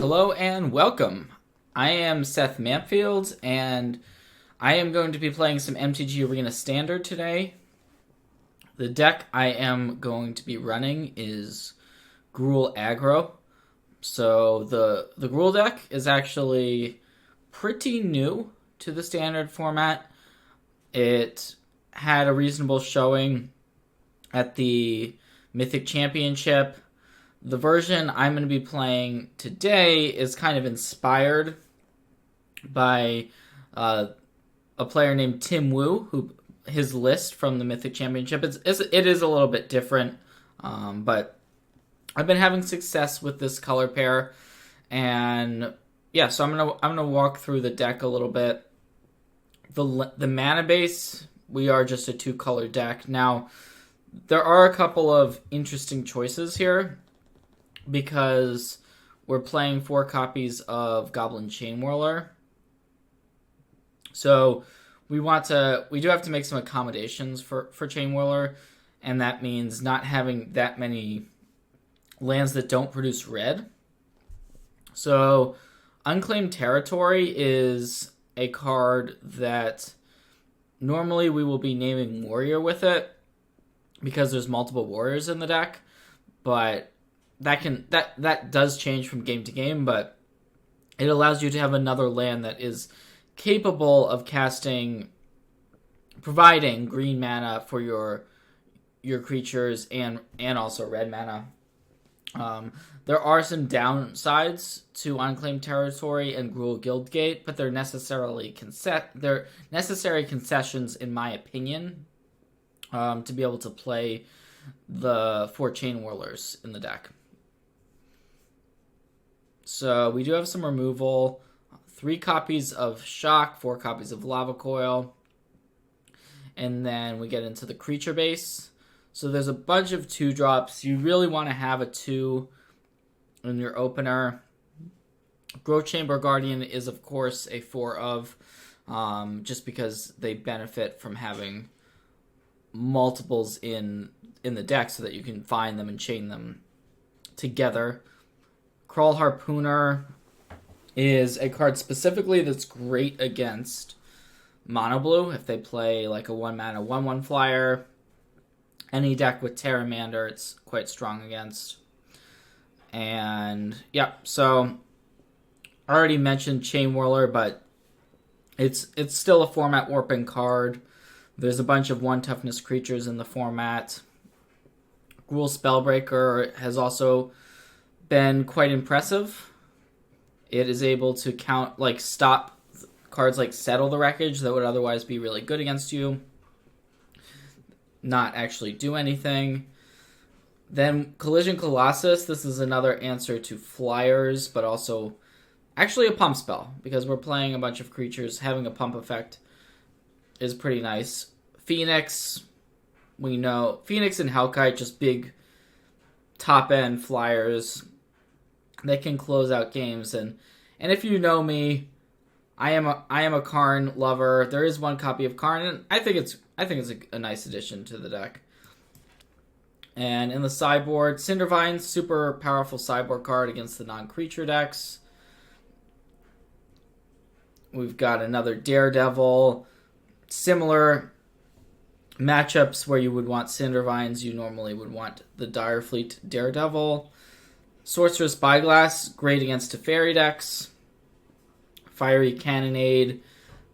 Hello and welcome. I am Seth Manfield, and I am going to be playing some MTG Arena Standard today. The deck I am going to be running is Gruul Aggro. So the Gruul deck is actually pretty new to the Standard format. It had a reasonable showing at the Mythic Championship. The version I'm going to be playing today is kind of inspired by a player named Tim Wu, who his list from the Mythic Championship. It is a little bit different, but I've been having success with this color pair, and yeah, so I'm gonna walk through the deck a little bit. The mana base, we are just a 2-color deck. Now, there are a couple of interesting choices here, because we're playing 4 copies of Goblin Chainwhirler. So we do have to make some accommodations for Chainwhirler, and that means not having that many lands that don't produce red. So Unclaimed Territory is a card that normally we will be naming Warrior with it, because there's multiple warriors in the deck, but that does change from game to game, but it allows you to have another land that is capable of providing green mana for your creatures and also red mana. There are some downsides to Unclaimed Territory and Gruul Guildgate, but they're necessary concessions, in my opinion, to be able to play the 4 Chainwhirlers in the deck. So we do have some removal, 3 copies of Shock, 4 copies of Lava Coil, and then we get into the creature base. So there's a bunch of 2-drops. You really want to have a 2 in your opener. Growth Chamber Guardian is, of course, a 4 of, just because they benefit from having multiples in the deck so that you can find them and chain them together. Crawl Harpooner is a card specifically that's great against Mono Blue. If they play like a 1-mana 1/1 flyer, any deck with Pteramander, it's quite strong against. And yeah, so I already mentioned Chainwhirler, but it's still a format warping card. There's a bunch of 1 toughness creatures in the format. Gruul Spellbreaker has also been quite impressive. It is able to stop cards like Settle the Wreckage that would otherwise be really good against you, not actually do anything. Then Collision Colossus, this is another answer to flyers, but also actually a pump spell, because we're playing a bunch of creatures. Having a pump effect is pretty nice. Phoenix, we know Phoenix and Hellkite, just big top end flyers that can close out games. And if you know me, I am a Karn lover. There is 1 copy of Karn, and I think it's a nice addition to the deck. And in the sideboard, Cindervine, super powerful sideboard card against the non-creature decks. We've got another Daredevil. Similar matchups where you would want Cindervines, you normally would want the Direfleet Daredevil. Sorcerer's Spyglass, great against Teferi decks. Fiery Cannonade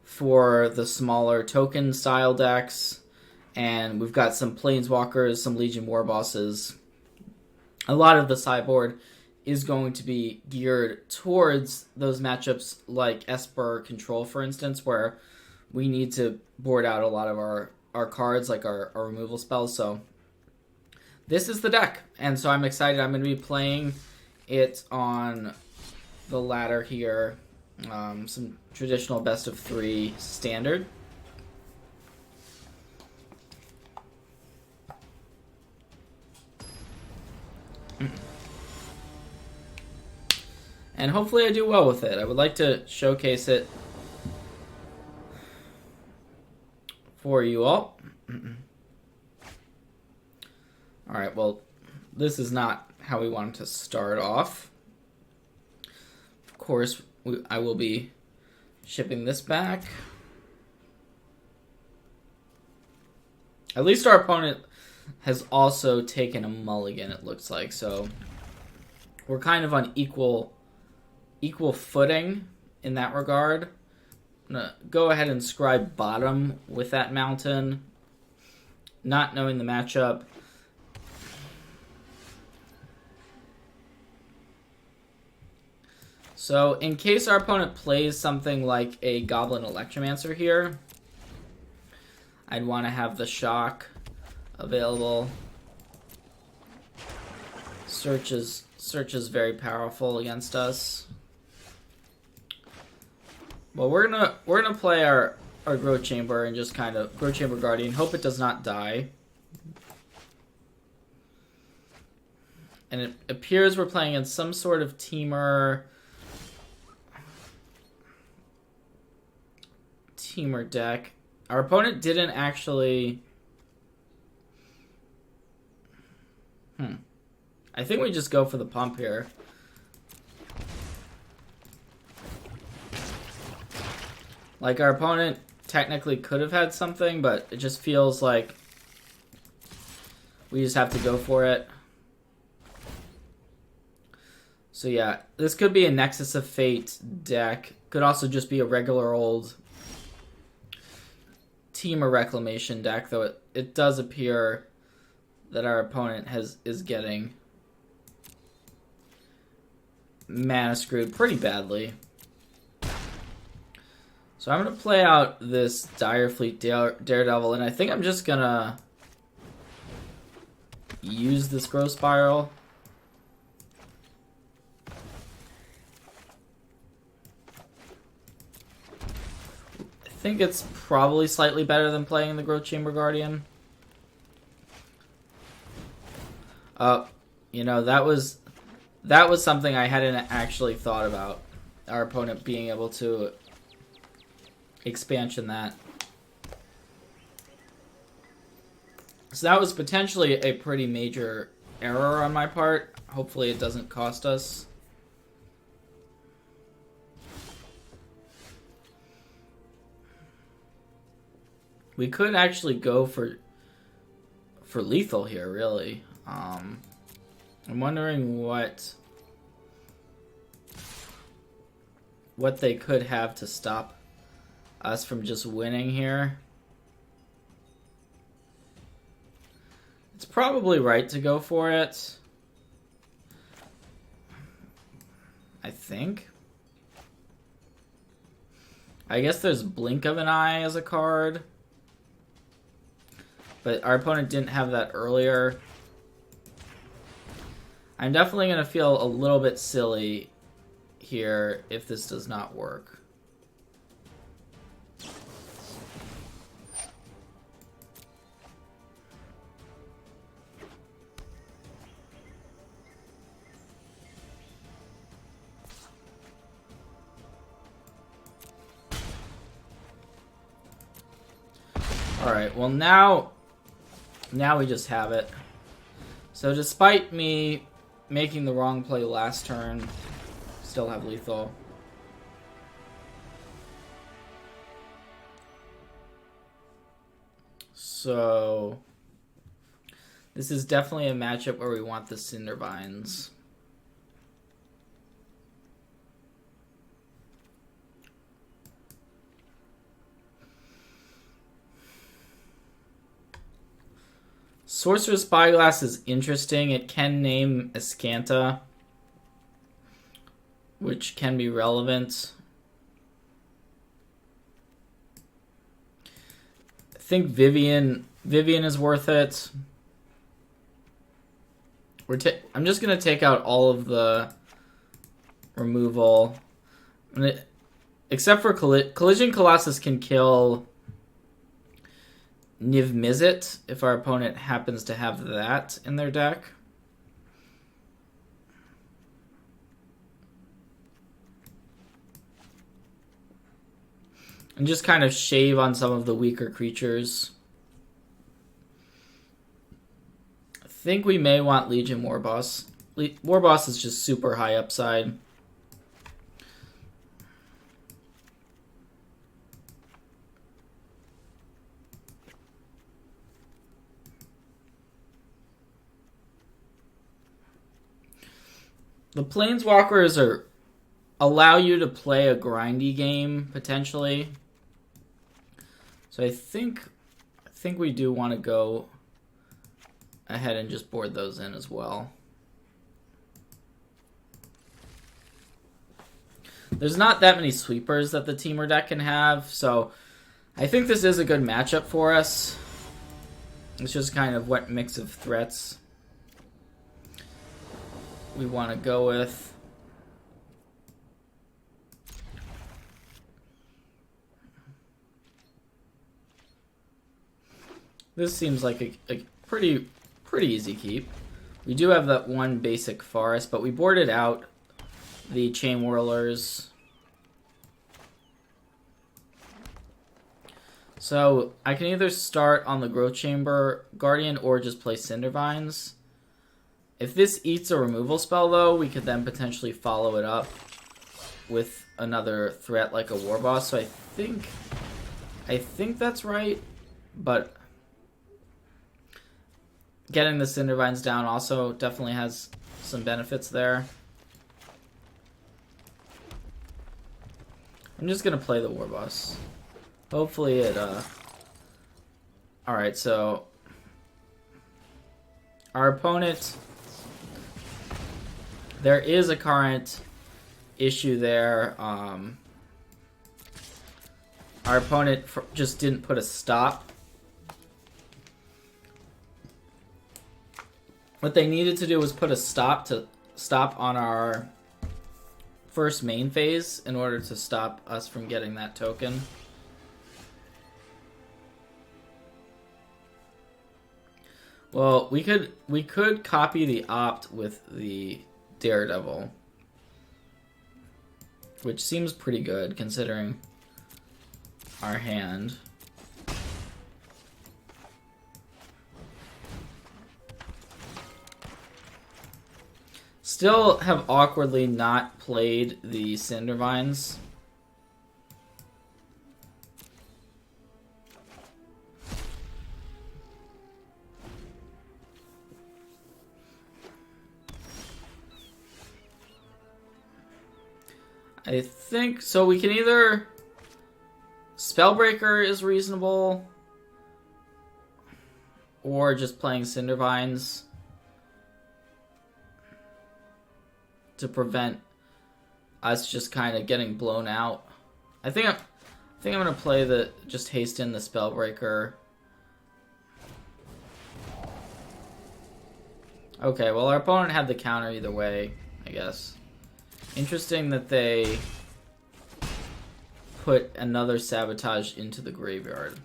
for the smaller token style decks. And we've got some Planeswalkers, some Legion Warbosses. A lot of the sideboard is going to be geared towards those matchups like Esper Control, for instance, where we need to board out a lot of our cards, like our removal spells. So this is the deck, and so I'm excited. I'm going to be playing it on the ladder here. Some traditional best of 3 standard. And hopefully I do well with it. I would like to showcase it for you all. Alright, well, this is not how we wanted to start off. course, I will be shipping this back. At least our opponent has also taken a mulligan, it looks like. So we're kind of on equal footing in that regard. I'm going to go ahead and scribe bottom with that mountain, not knowing the matchup. So in case our opponent plays something like a Goblin Electromancer here, I'd want to have the shock available. Search is very powerful against us. Well, we're gonna play our Growth Chamber and just kind of Growth Chamber Guardian. Hope it does not die. And it appears we're playing in some sort of teamer deck. Our opponent didn't actually. I think we just go for the pump here. Like, our opponent technically could have had something, but it just feels like we just have to go for it. So yeah, this could be a Nexus of Fate deck. Could also just be a regular old Teamer Reclamation deck, though it does appear that our opponent is getting mana screwed pretty badly. So I'm going to play out this Direfleet Daredevil, and I think I'm just going to use this Growth Spiral. I think it's probably slightly better than playing the Growth Chamber Guardian. You know, that was something I hadn't actually thought about. Our opponent being able to expansion that. So that was potentially a pretty major error on my part. Hopefully it doesn't cost us. We could actually go for lethal here, really. I'm wondering what they could have to stop us from just winning here. It's probably right to go for it, I think. I guess there's Blink of an Eye as a card, but our opponent didn't have that earlier. I'm definitely going to feel a little bit silly here if this does not work. Alright, well now we just have it. So despite me making the wrong play last turn, still have lethal. So this is definitely a matchup where we want the Cindervines. Sorcerer's Spyglass is interesting. It can name Escanta, which can be relevant. I think Vivian is worth it. I'm just going to take out all of the removal. Except for Collision Colossus can kill Niv Mizzet if our opponent happens to have that in their deck. And just kind of shave on some of the weaker creatures. I think we may want Legion Warboss. Warboss is just super high upside. The Planeswalkers allow you to play a grindy game, potentially. So I think we do want to go ahead and just board those in as well. There's not that many sweepers that the Teamer deck can have, so I think this is a good matchup for us. It's just kind of what mix of threats we want to go with. This seems like a pretty easy keep. We do have that one basic forest, but we boarded out the Chainwhirlers. So I can either start on the Growth Chamber Guardian or just play Cindervines. If this eats a removal spell, though, we could then potentially follow it up with another threat like a Warboss. So I think that's right, but getting the Cindervines down also definitely has some benefits there. I'm just gonna play the Warboss. Hopefully it, Alright, so our opponent, there is a current issue there. Our opponent just didn't put a stop. What they needed to do was put a stop on our first main phase in order to stop us from getting that token. Well, we could copy the opt with the Daredevil, which seems pretty good considering our hand. Still have awkwardly not played the Cindervines. I think so. We can either Spellbreaker is reasonable, or just playing Cindervines to prevent us just kind of getting blown out. I think I'm gonna play just haste in the Spellbreaker. Okay, well our opponent had the counter either way, I guess. Interesting that they put another sabotage into the graveyard.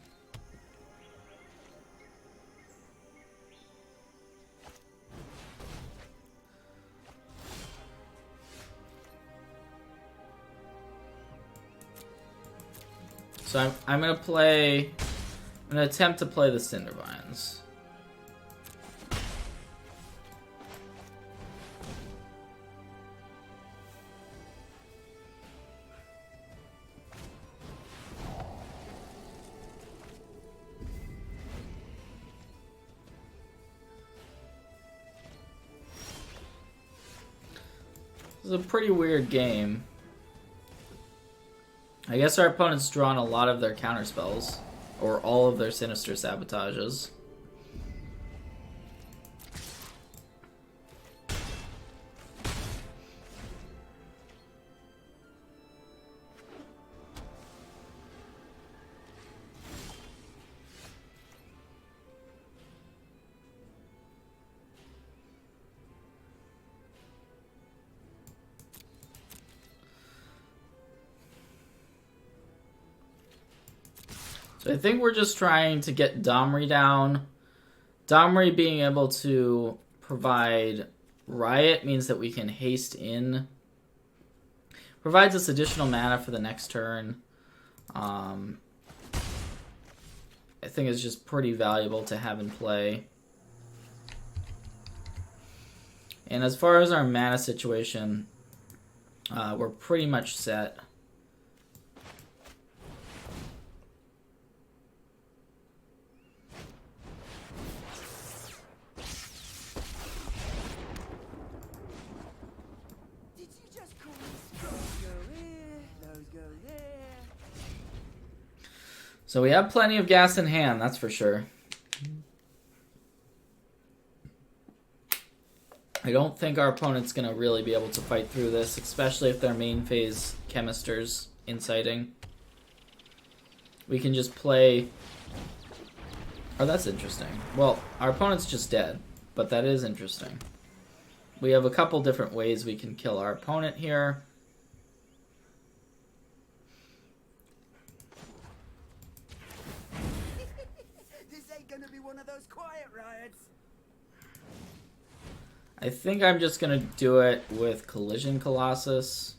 So I'm gonna attempt to play the Cindervines. This is a pretty weird game. I guess our opponent's drawn a lot of their counterspells, or all of their Sinister Sabotages. So I think we're just trying to get Domri down. Domri being able to provide Riot means that we can haste in. Provides us additional mana for the next turn. I think it's just pretty valuable to have in play. And as far as our mana situation, we're pretty much set. So we have plenty of gas in hand, that's for sure. I don't think our opponent's going to really be able to fight through this, especially if they're main phase chemisters inciting. We can just play... Oh, that's interesting. Well, our opponent's just dead, but that is interesting. We have a couple different ways we can kill our opponent here. This ain't gonna be one of those quiet riots. I think I'm just going to do it with Collision Colossus.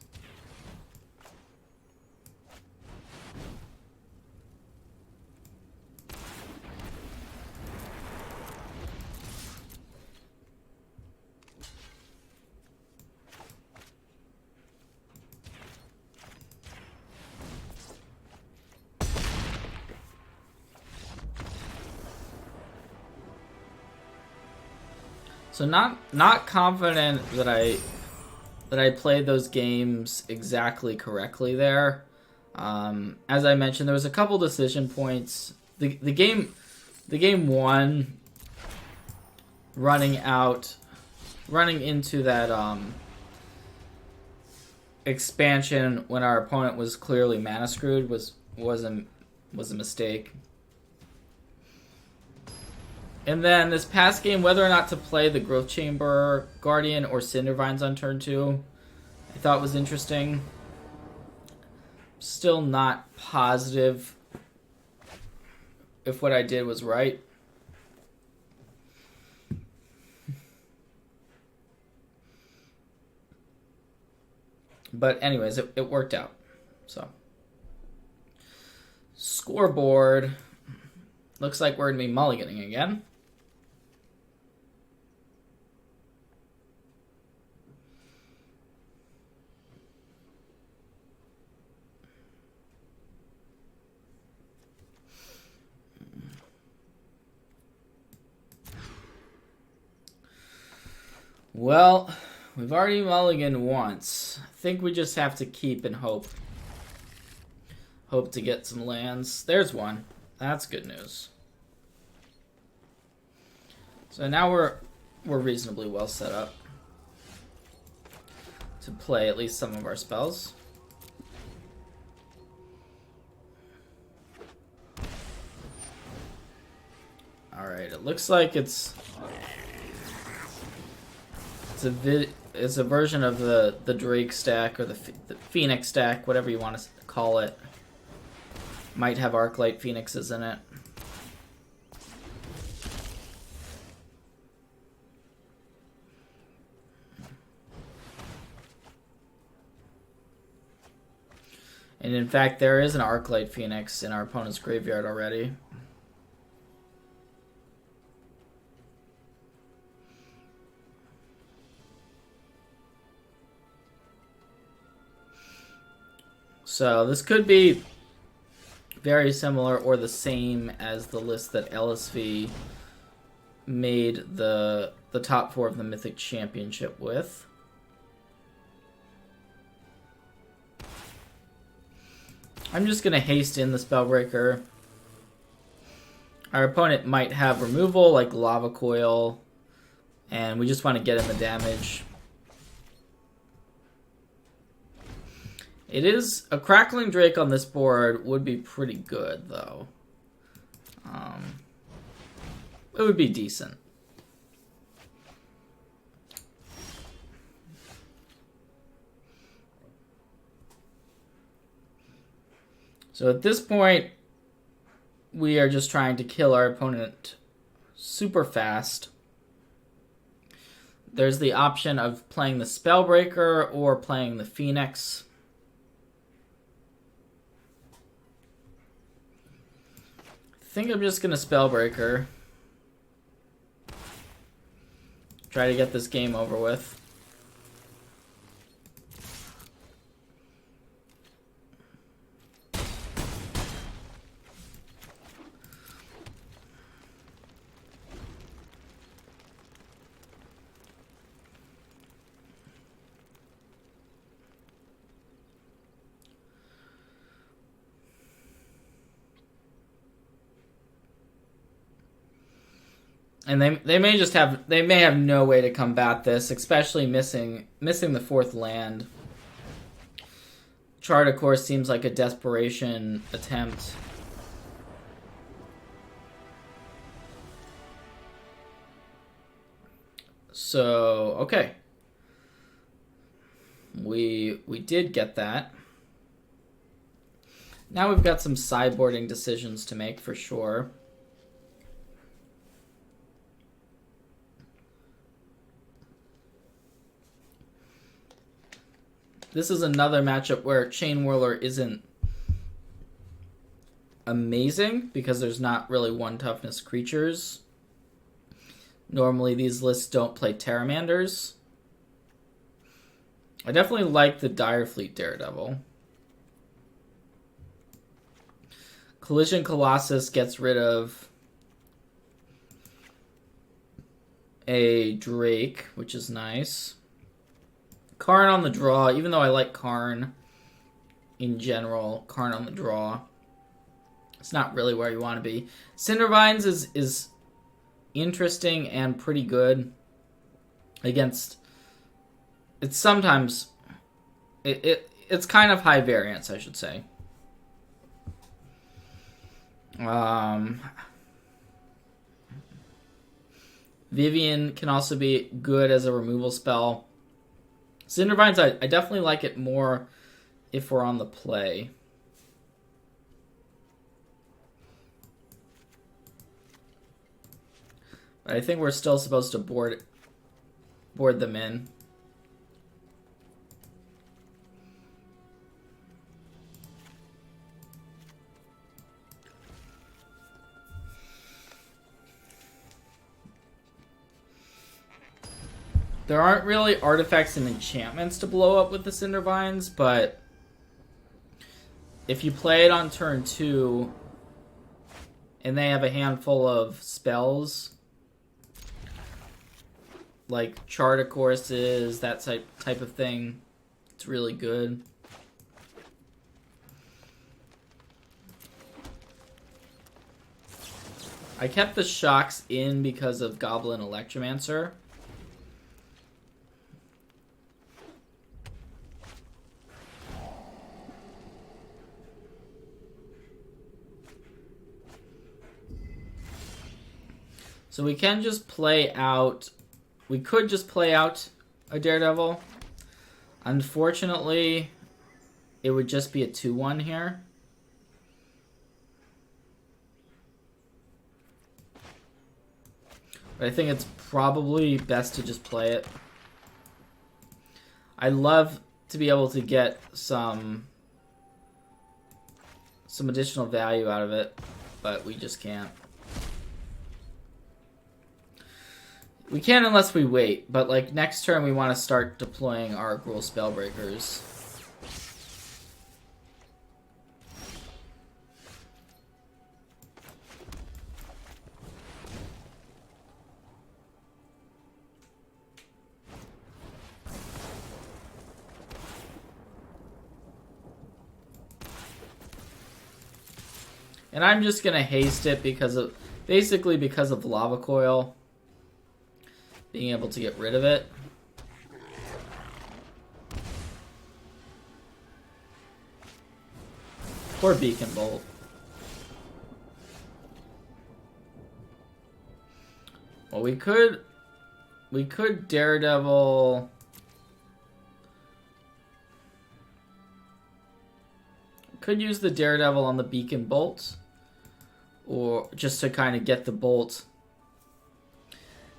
So not confident that I played those games exactly correctly there. As I mentioned, there was a couple decision points. The game one, running into that expansion when our opponent was clearly mana screwed was a mistake. And then this past game, whether or not to play the Growth Chamber Guardian or Cindervines on turn 2, I thought was interesting. Still not positive if what I did was right. But anyways, it worked out. So, scoreboard. Looks like we're going to be mulliganing again. Well, we've already mulliganed once. I think we just have to keep and hope. Hope to get some lands. There's one. That's good news. So now we're reasonably well set up to play at least some of our spells. Alright, it looks like it's a version of the Drake stack or the Phoenix stack, whatever you want to call it. Might have Arclight Phoenixes in it. And in fact, there is an Arclight Phoenix in our opponent's graveyard already. So this could be very similar or the same as the list that LSV made the top 4 of the Mythic Championship with. I'm just going to haste in the Spellbreaker. Our opponent might have removal like Lava Coil, and we just want to get in the damage. It is a Crackling Drake on this board would be pretty good though. It would be decent. So at this point, we are just trying to kill our opponent super fast. There's the option of playing the Spellbreaker or playing the Phoenix. I think I'm just going to Spellbreaker. Try to get this game over with. And they may just have no way to combat this, especially missing the 4th land. Chart, of course, seems like a desperation attempt. So, okay. We did get that. Now we've got some sideboarding decisions to make for sure. This is another matchup where Chainwhirler isn't amazing because there's not really 1 toughness creatures. Normally these lists don't play Pteramanders. I definitely like the Direfleet Daredevil. Collision Colossus gets rid of a Drake, which is nice. Karn on the draw, even though I like Karn in general, Karn on the draw, it's not really where you want to be. Cindervines is interesting and pretty good against... It's sometimes... It's kind of high variance, I should say. Vivian can also be good as a removal spell. Cindervines, I definitely like it more if we're on the play. But I think we're still supposed to board them in. There aren't really artifacts and enchantments to blow up with the Cindervines, but if you play it on turn 2 and they have a handful of spells, like Chart of Courses, that type of thing, it's really good. I kept the shocks in because of Goblin Electromancer. So we can just play out... We could just play out a Daredevil. Unfortunately, it would just be a 2-1 here. But I think it's probably best to just play it. I'd love to be able to get some additional value out of it, but we just can't. We can unless we wait, but like next turn we want to start deploying our Gruul Spellbreakers. And I'm just gonna haste it because of Lava Coil. Being able to get rid of it. Or Beacon Bolt. Well, we could Daredevil. Could use the Daredevil on the Beacon Bolt, or just to kind of get the bolt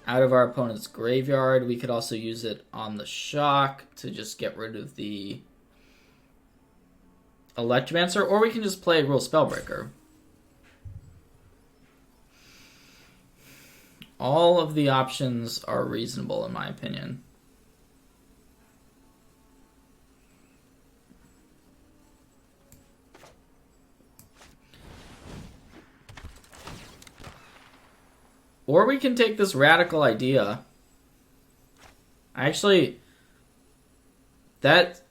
out of our opponent's graveyard. We could also use it on the shock to just get rid of the Electromancer, or we can just play a Gruul Spellbreaker. All of the options are reasonable in my opinion. Or we can take this radical idea. Actually, that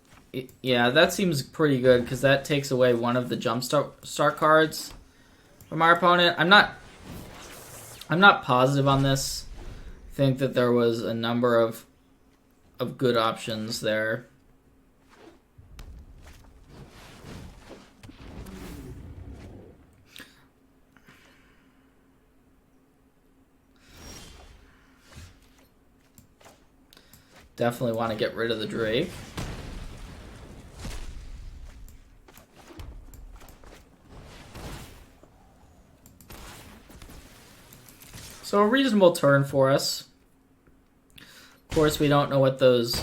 seems pretty good because that takes away one of the jumpstart cards from our opponent. I'm not I'm not positive on this. I think that there was a number of good options there. Definitely want to get rid of the Drake. So a reasonable turn for us. Of course, we don't know what those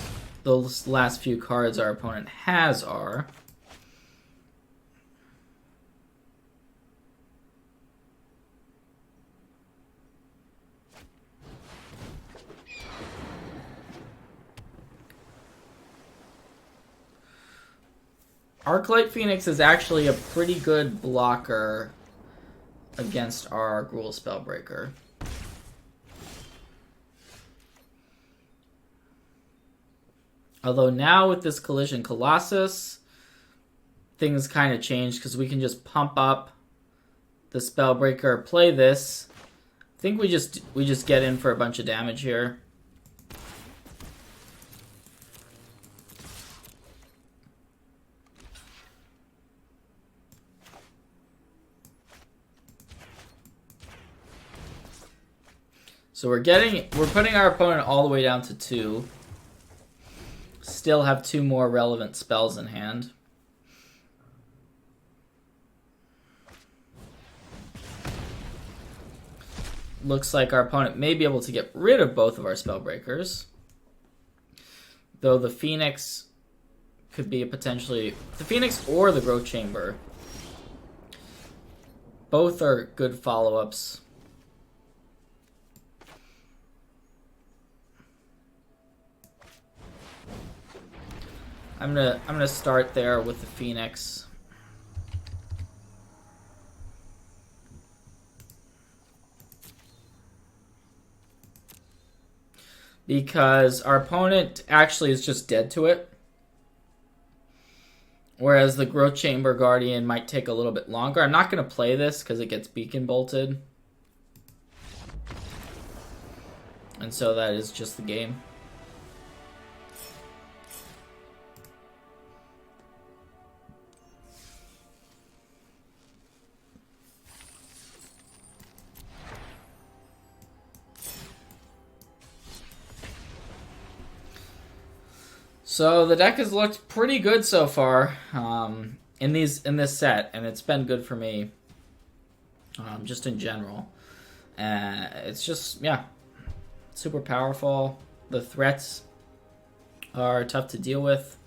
last few cards our opponent has are. Arclight Phoenix is actually a pretty good blocker against our Gruul Spellbreaker. Although now with this Collision Colossus, things kind of change because we can just pump up the Spellbreaker, play this. I think we just get in for a bunch of damage here. So we're putting our opponent all the way down to 2. Still have 2 more relevant spells in hand. Looks like our opponent may be able to get rid of both of our Spellbreakers. Though the Phoenix could be the Phoenix or the Growth Chamber. Both are good follow-ups. I'm gonna start there with the Phoenix. Because our opponent actually is just dead to it. Whereas the Growth Chamber Guardian might take a little bit longer. I'm not going to play this because it gets beacon bolted. And so that is just the game. So the deck has looked pretty good so far in this set, and it's been good for me just in general. It's just, yeah, super powerful. The threats are tough to deal with.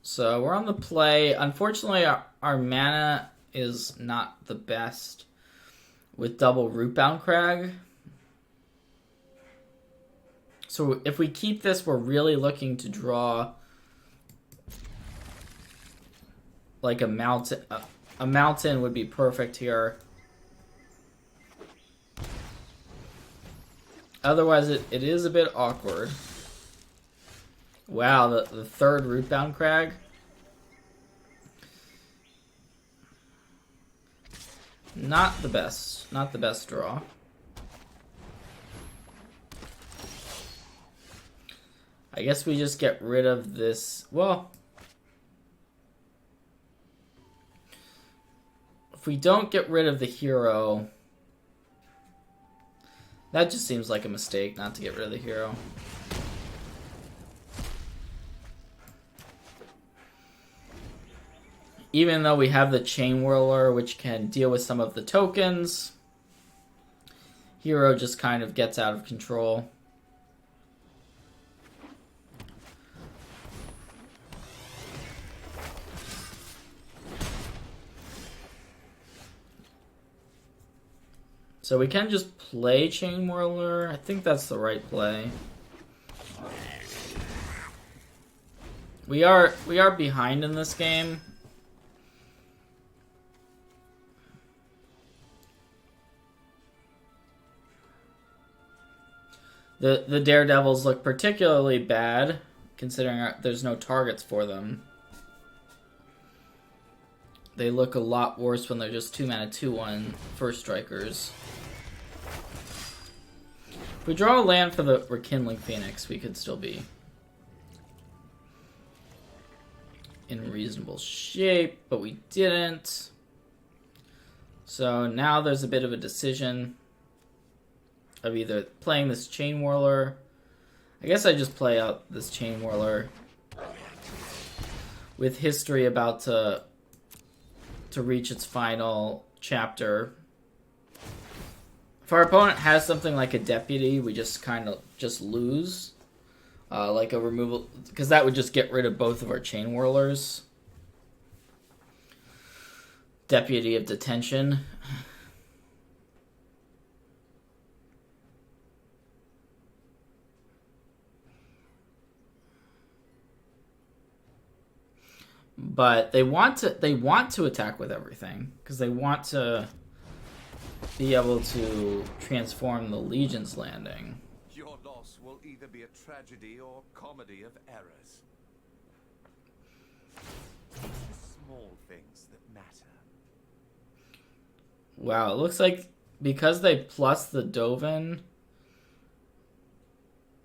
So we're on the play. Unfortunately, our mana is not the best with double Rootbound Crag. So if we keep this, we're really looking to draw like a mountain. A mountain would be perfect here. Otherwise, it is a bit awkward. Wow, the third Rootbound Crag. Not the best. Not the best draw. I guess we just get rid of this. Well, if we don't get rid of the hero, that just seems like a mistake not to get rid of the hero. Even though we have the Chainwhirler, which can deal with some of the tokens, hero just kind of gets out of control. So we can just play Chainwhirler. I think that's the right play. We are behind in this game. The Daredevils look particularly bad, considering there's no targets for them. They look a lot worse when they're just 2-mana 2/1 first strikers. If we draw a land for the Rekindling Phoenix, we could still be in reasonable shape, but we didn't. So now there's a bit of a decision of either playing this Chainwhirler. I guess I just play out this Chainwhirler with history about to reach its final chapter. If our opponent has something like a Deputy, we just kind of just lose. Like a removal, because that would just get rid of both of our Chainwhirlers. Deputy of Detention. But they want to attack with everything, because they want to be able to transform the Legion's Landing. Your loss will either be a tragedy or comedy of errors. It's the small things that matter. Wow, it looks like because they plus the Dovin,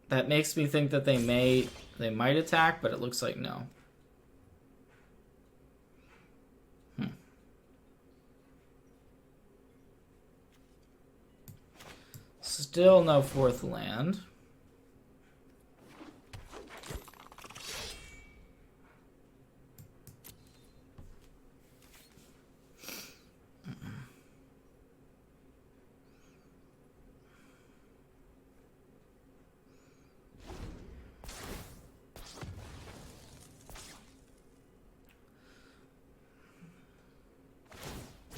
that makes me think that they might attack, but it looks like no. Still no fourth land.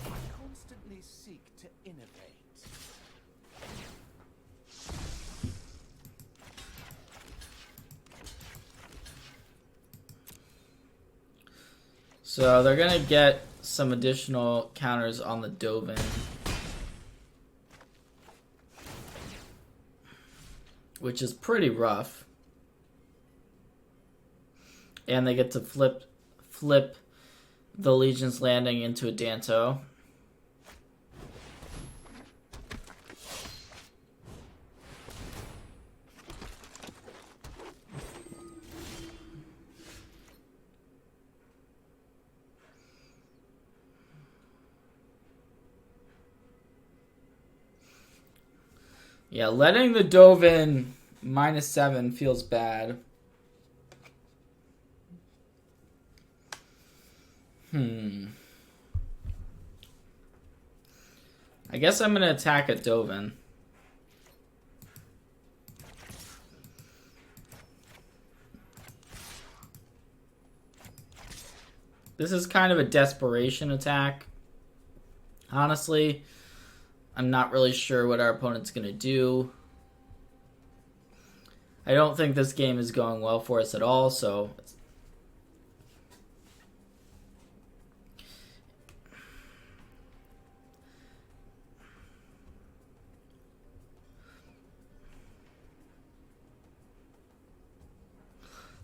I constantly seek to innovate. So they're going to get some additional counters on the Dovin. Which is pretty rough. And they get to flip the Legion's Landing into a Danto. Yeah, letting the Dovin -7 feels bad. I guess I'm going to attack at Dovin. This is kind of a desperation attack. Honestly, I'm not really sure what our opponent's going to do. I don't think this game is going well for us at all, so...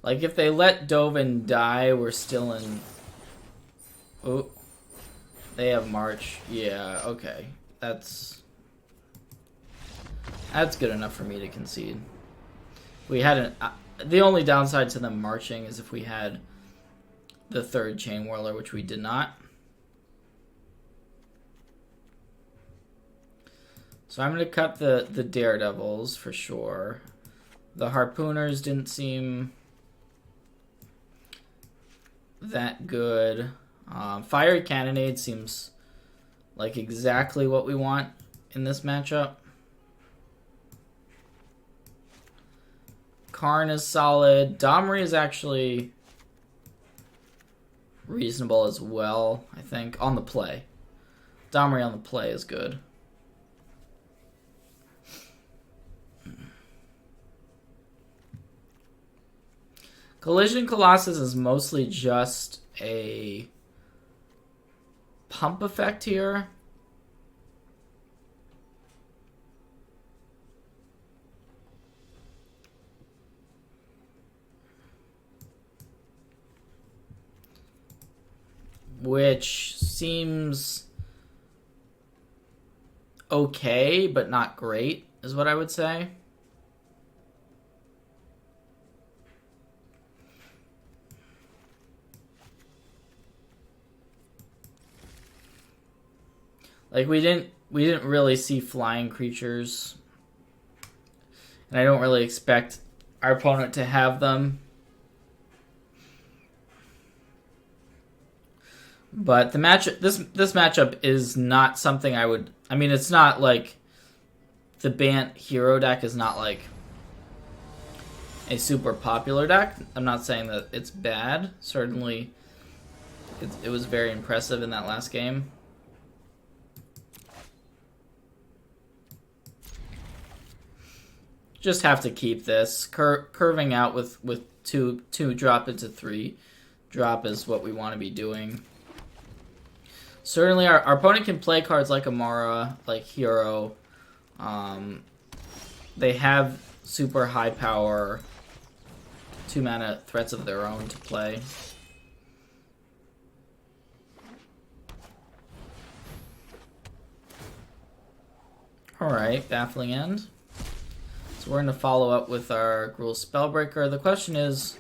Like, if they let Dovin die, we're still in... Oh, they have March. Yeah, okay. That's good enough for me to concede. We hadn't... the only downside to them marching is if we had the third Chainwhirler, which we did not. So I'm going to cut the Daredevils for sure. The Harpooners didn't seem that good. Fiery Cannonade seems like exactly what we want in this matchup. Karn is solid. Domri is actually reasonable as well, I think, on the play. Domri on the play is good. Collision Colossus is mostly just a pump effect here. Which seems okay, but not great, is what I would say. Like we didn't really see flying creatures. And I don't really expect our opponent to have them. But the this matchup is not something I would... I mean, it's not like... The Bant hero deck is not like a super popular deck. I'm not saying that it's bad. Certainly, it was very impressive in that last game. Just have to keep this. Curving out with two drop into 3 drop is what we want to be doing. Certainly, our opponent can play cards like Amara, like Hero. They have super high power 2-mana threats of their own to play. Alright, Baffling End. So we're going to follow up with our Gruul Spellbreaker. The question is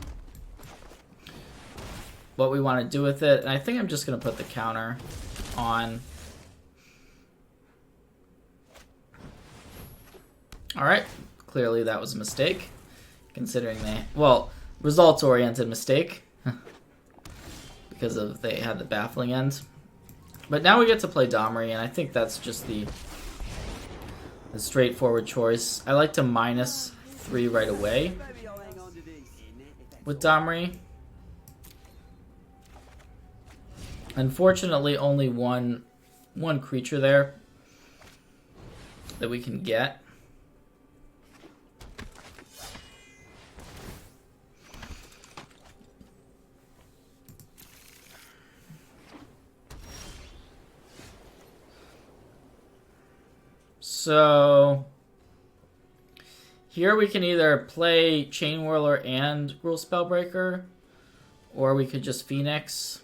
what we want to do with it. And I think I'm just going to put the counter on. Alright, clearly that was a mistake, considering results-oriented mistake, because they had the Baffling End. But now we get to play Domri, and I think that's just the straightforward choice. I like to -3 right away with Domri. Unfortunately, only one creature there that we can get. So here we can either play Chainwhirler and Gruul Spellbreaker, or we could just Phoenix.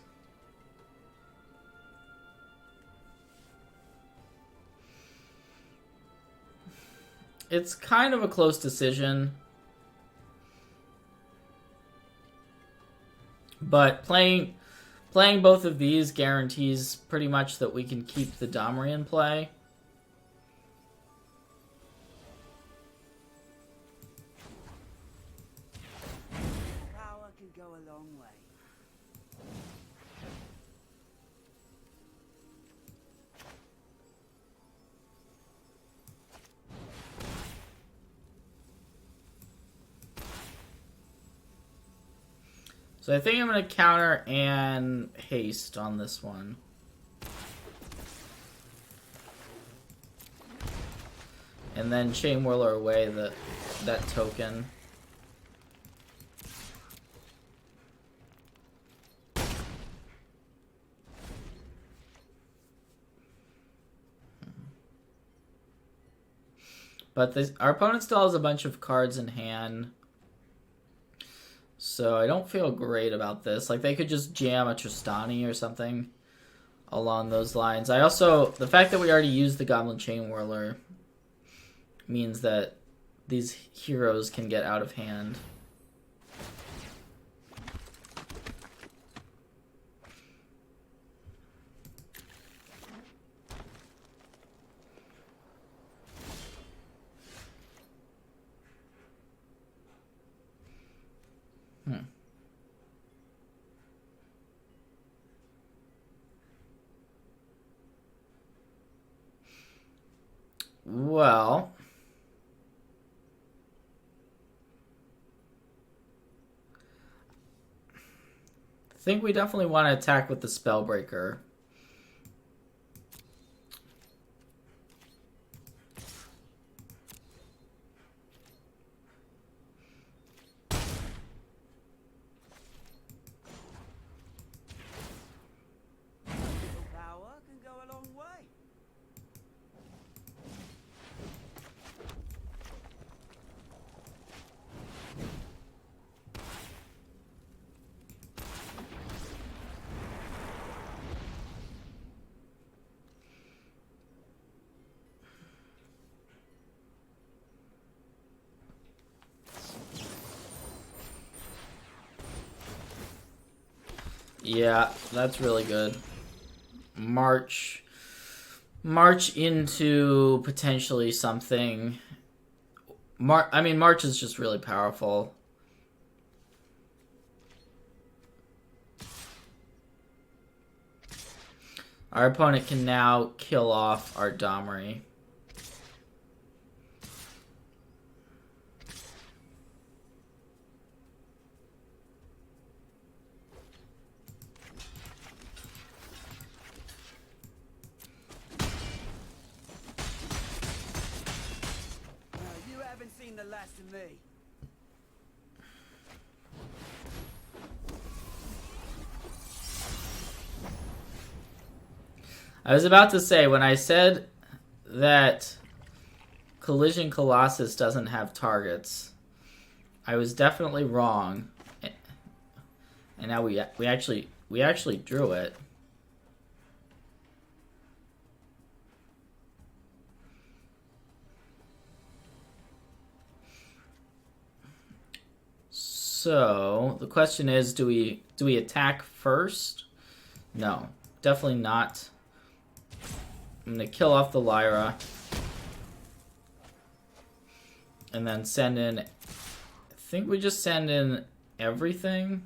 It's kind of a close decision, but playing both of these guarantees pretty much that we can keep the Domri in play. So I think I'm going to counter and haste on this one. And then Chainwhirler away that token. But our opponent still has a bunch of cards in hand. So I don't feel great about this. Like, they could just jam a Tristani or something along those lines. The fact that we already used the Goblin Chainwhirler means that these heroes can get out of hand. Well, I think we definitely want to attack with the Spellbreaker. Yeah, that's really good. March into potentially something. March is just really powerful. Our opponent can now kill off our Domri. You haven't seen the last of me. I was about to say, when I said that Collision Colossus doesn't have targets, I was definitely wrong. And now we actually drew it. So the question is, do we attack first? No, definitely not. I'm gonna kill off the Lyra, and then send in. I think we just send in everything.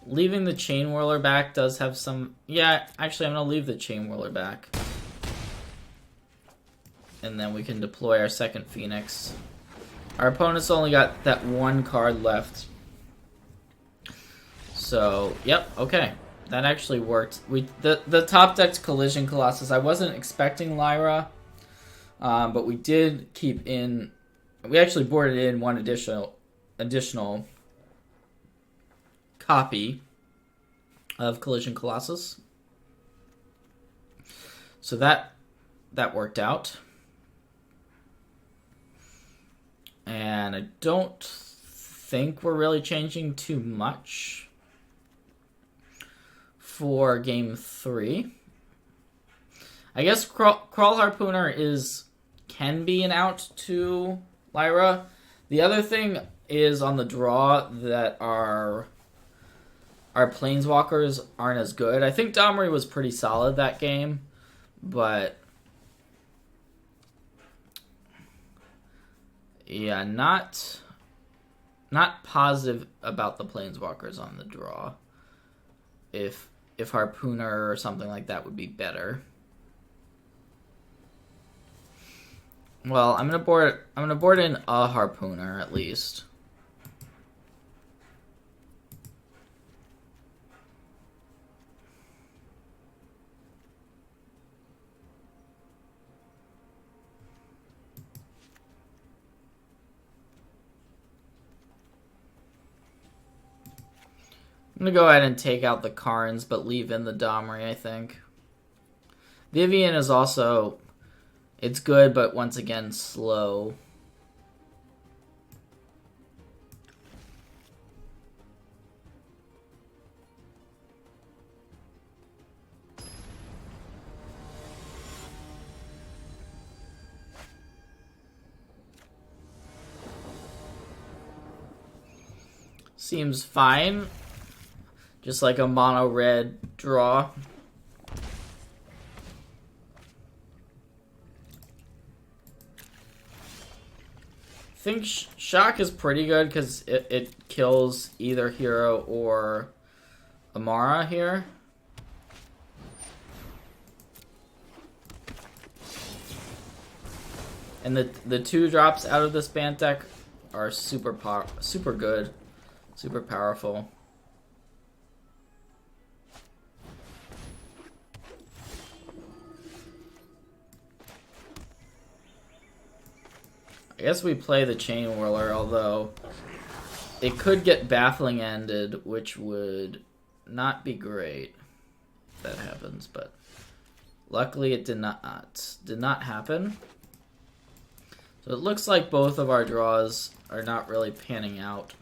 Leaving the Chainwhirler back does have some. Yeah, actually, I'm gonna leave the Chainwhirler back, and then we can deploy our second Phoenix. Our opponent's only got that one card left. So, yep, okay. That actually worked. The top deck's Collision Colossus. I wasn't expecting Lyra, but we did keep in. We actually boarded in one additional copy of Collision Colossus. So that worked out. And I don't think we're really changing too much for game 3. I guess Crawl Harpooner can be an out to Lyra. The other thing is on the draw that our Planeswalkers aren't as good. I think Domri was pretty solid that game, but yeah, not positive about the Planeswalkers on the draw. If Harpooner or something like that would be better. Well, I'm gonna board in a Harpooner at least. I'm going to go ahead and take out the Karns, but leave in the Domri, I think. Vivian is also... It's good, but once again, slow. Seems fine. Just like a mono red draw. I think Shock is pretty good because it kills either hero or Amara here. And the 2-drops out of this Bant deck are super good, super powerful. I guess we play the Chainwhirler, although it could get Baffling ended, which would not be great if that happens, but luckily it did not happen. So it looks like both of our draws are not really panning out.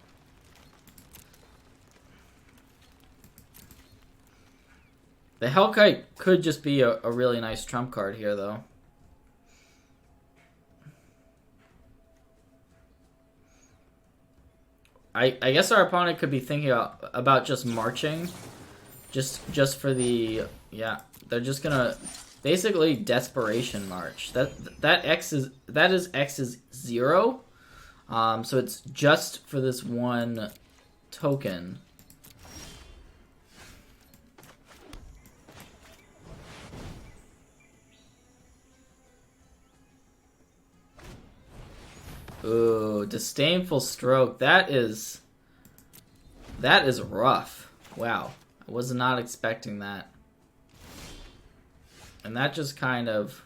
The Hellkite could just be a really nice trump card here, though. I guess our opponent could be thinking about just marching, just for the they're just gonna basically desperation march. That is X is 0, so it's just for this one token. Ooh, disdainful stroke. That is rough. Wow. I was not expecting that. And that just kind of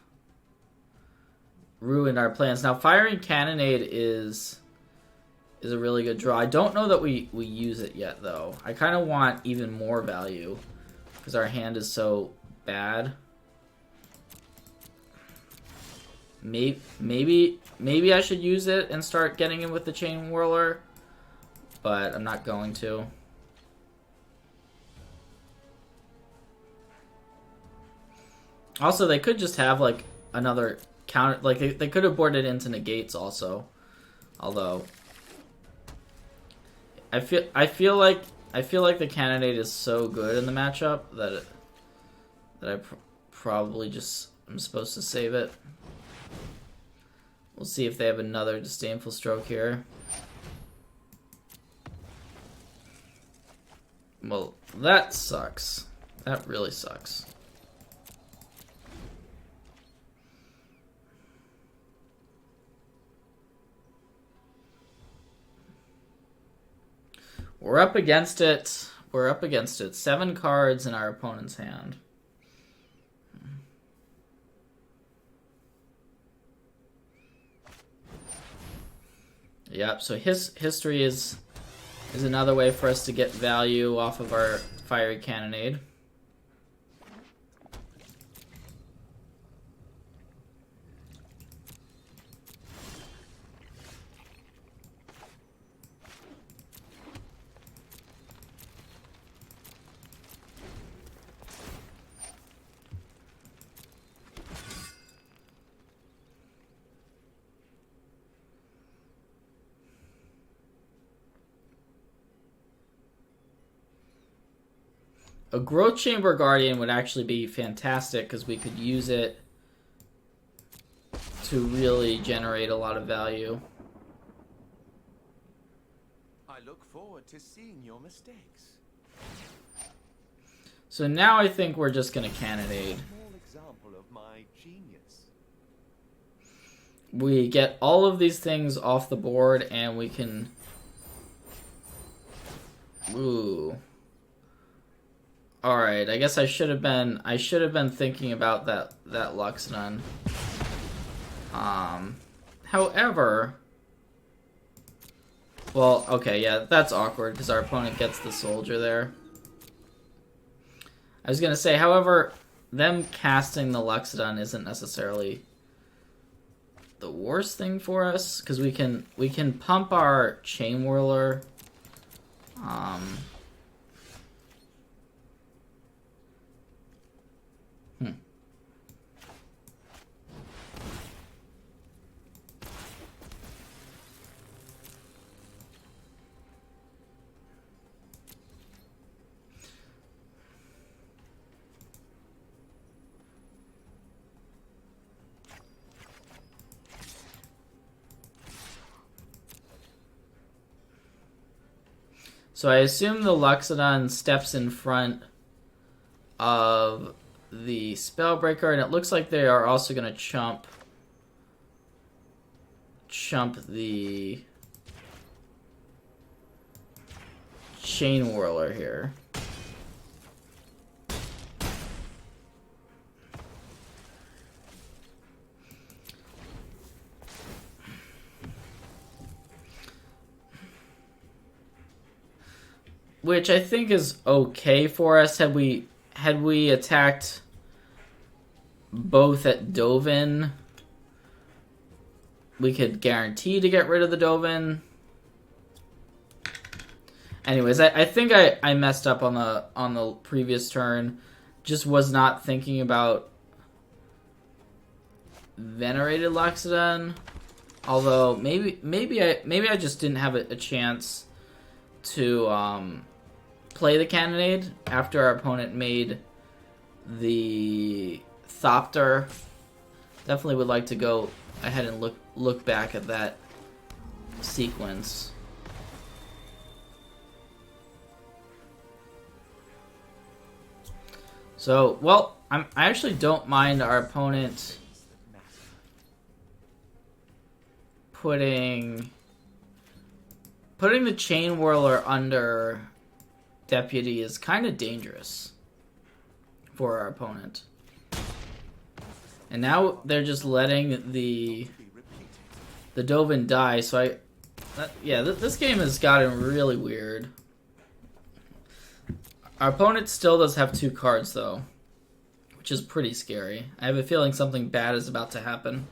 ruined our plans. Now, firing cannonade is a really good draw. I don't know that we use it yet, though. I kind of want even more value because our hand is so bad. Maybe I should use it and start getting in with the Chainwhirler, but I'm not going to. Also, they could just have like another counter, like they could have boarded into negates also. Although I feel like the candidate is so good in the matchup that I probably just am supposed to save it. We'll see if they have another disdainful stroke here. Well, that sucks. That really sucks. We're up against it. We're up against it. 7 cards in our opponent's hand. Yep, so his history is another way for us to get value off of our fiery cannonade. A Growth Chamber Guardian would actually be fantastic because we could use it to really generate a lot of value. I look forward to seeing your mistakes. So now I think we're just going to cannonade. Small example of my genius. We get all of these things off the board and we can... Ooh. Alright, I guess I should have been thinking about that Luxodon. However, well, okay, yeah, that's awkward because our opponent gets the soldier there. I was gonna say, however, them casting the Luxodon isn't necessarily the worst thing for us because we can pump our Chainwhirler. So I assume the Luxodon steps in front of the Spellbreaker, and it looks like they are also going to chump the Chainwhirler here. Which I think is okay for us. Had we attacked both at Dovin, we could guarantee to get rid of the Dovin. Anyways, I think I messed up on the previous turn. Just was not thinking about Venerated Loxodon. Although maybe I just didn't have a chance to play the cannonade after our opponent made the Thopter. Definitely would like to go ahead and look back at that sequence. So, well, I actually don't mind our opponent putting the Chainwhirler under Deputy is kind of dangerous for our opponent. And now they're just letting the Dovin die, so this game has gotten really weird. Our opponent still does have 2 cards, though, which is pretty scary. I have a feeling something bad is about to happen.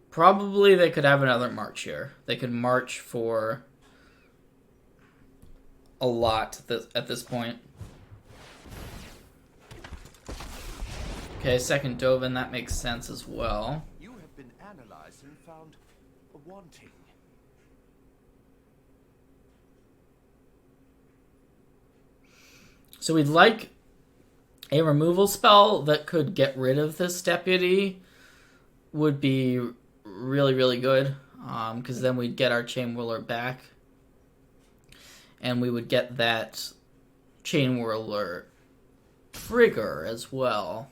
Probably they could have another march here. They could march for a lot at this point. Okay, second Dovin, that makes sense as well. You have been analyzed and found wanting. So we'd like a removal spell that could get rid of this Deputy. Would be really, really good. Because then we'd get our Chainwhirler back. And we would get that Chainwhirler trigger as well.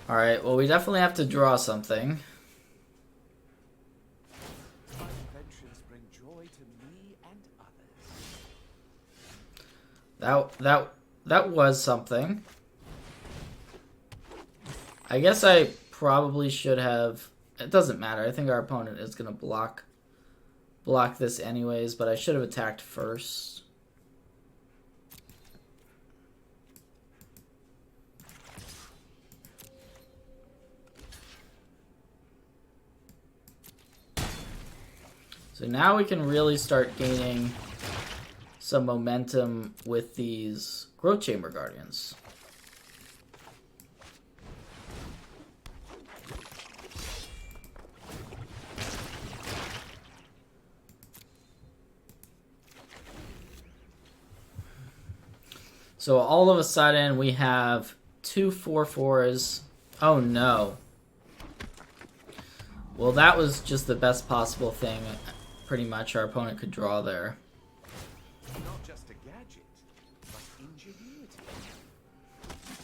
Alright, well, we definitely have to draw something. My inventions bring joy to me and others. That was something. I guess I probably should have... It doesn't matter. I think our opponent is going to block this anyways, but I should have attacked first. So now we can really start gaining some momentum with these Growth Chamber Guardians. So all of a sudden we have 2 4/4s. Oh no. Well, that was just the best possible thing pretty much our opponent could draw there. Not just a gadget, but ingenuity.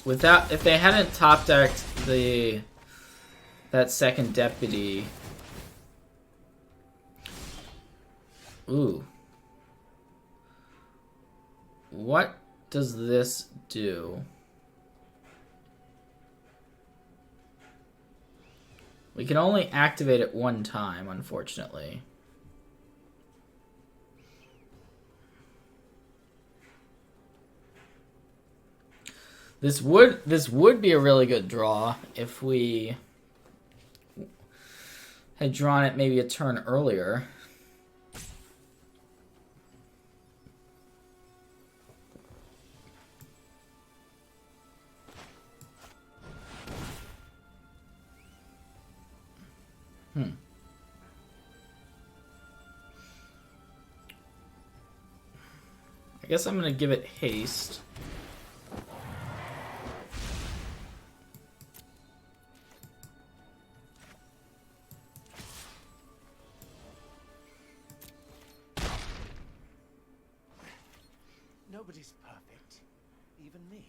Without, if they hadn't top decked that second Deputy. Ooh. What does this do? We can only activate it one time, unfortunately. This would be a really good draw if we had drawn it maybe a turn earlier. I guess I'm going to give it haste. Nobody's perfect, even me.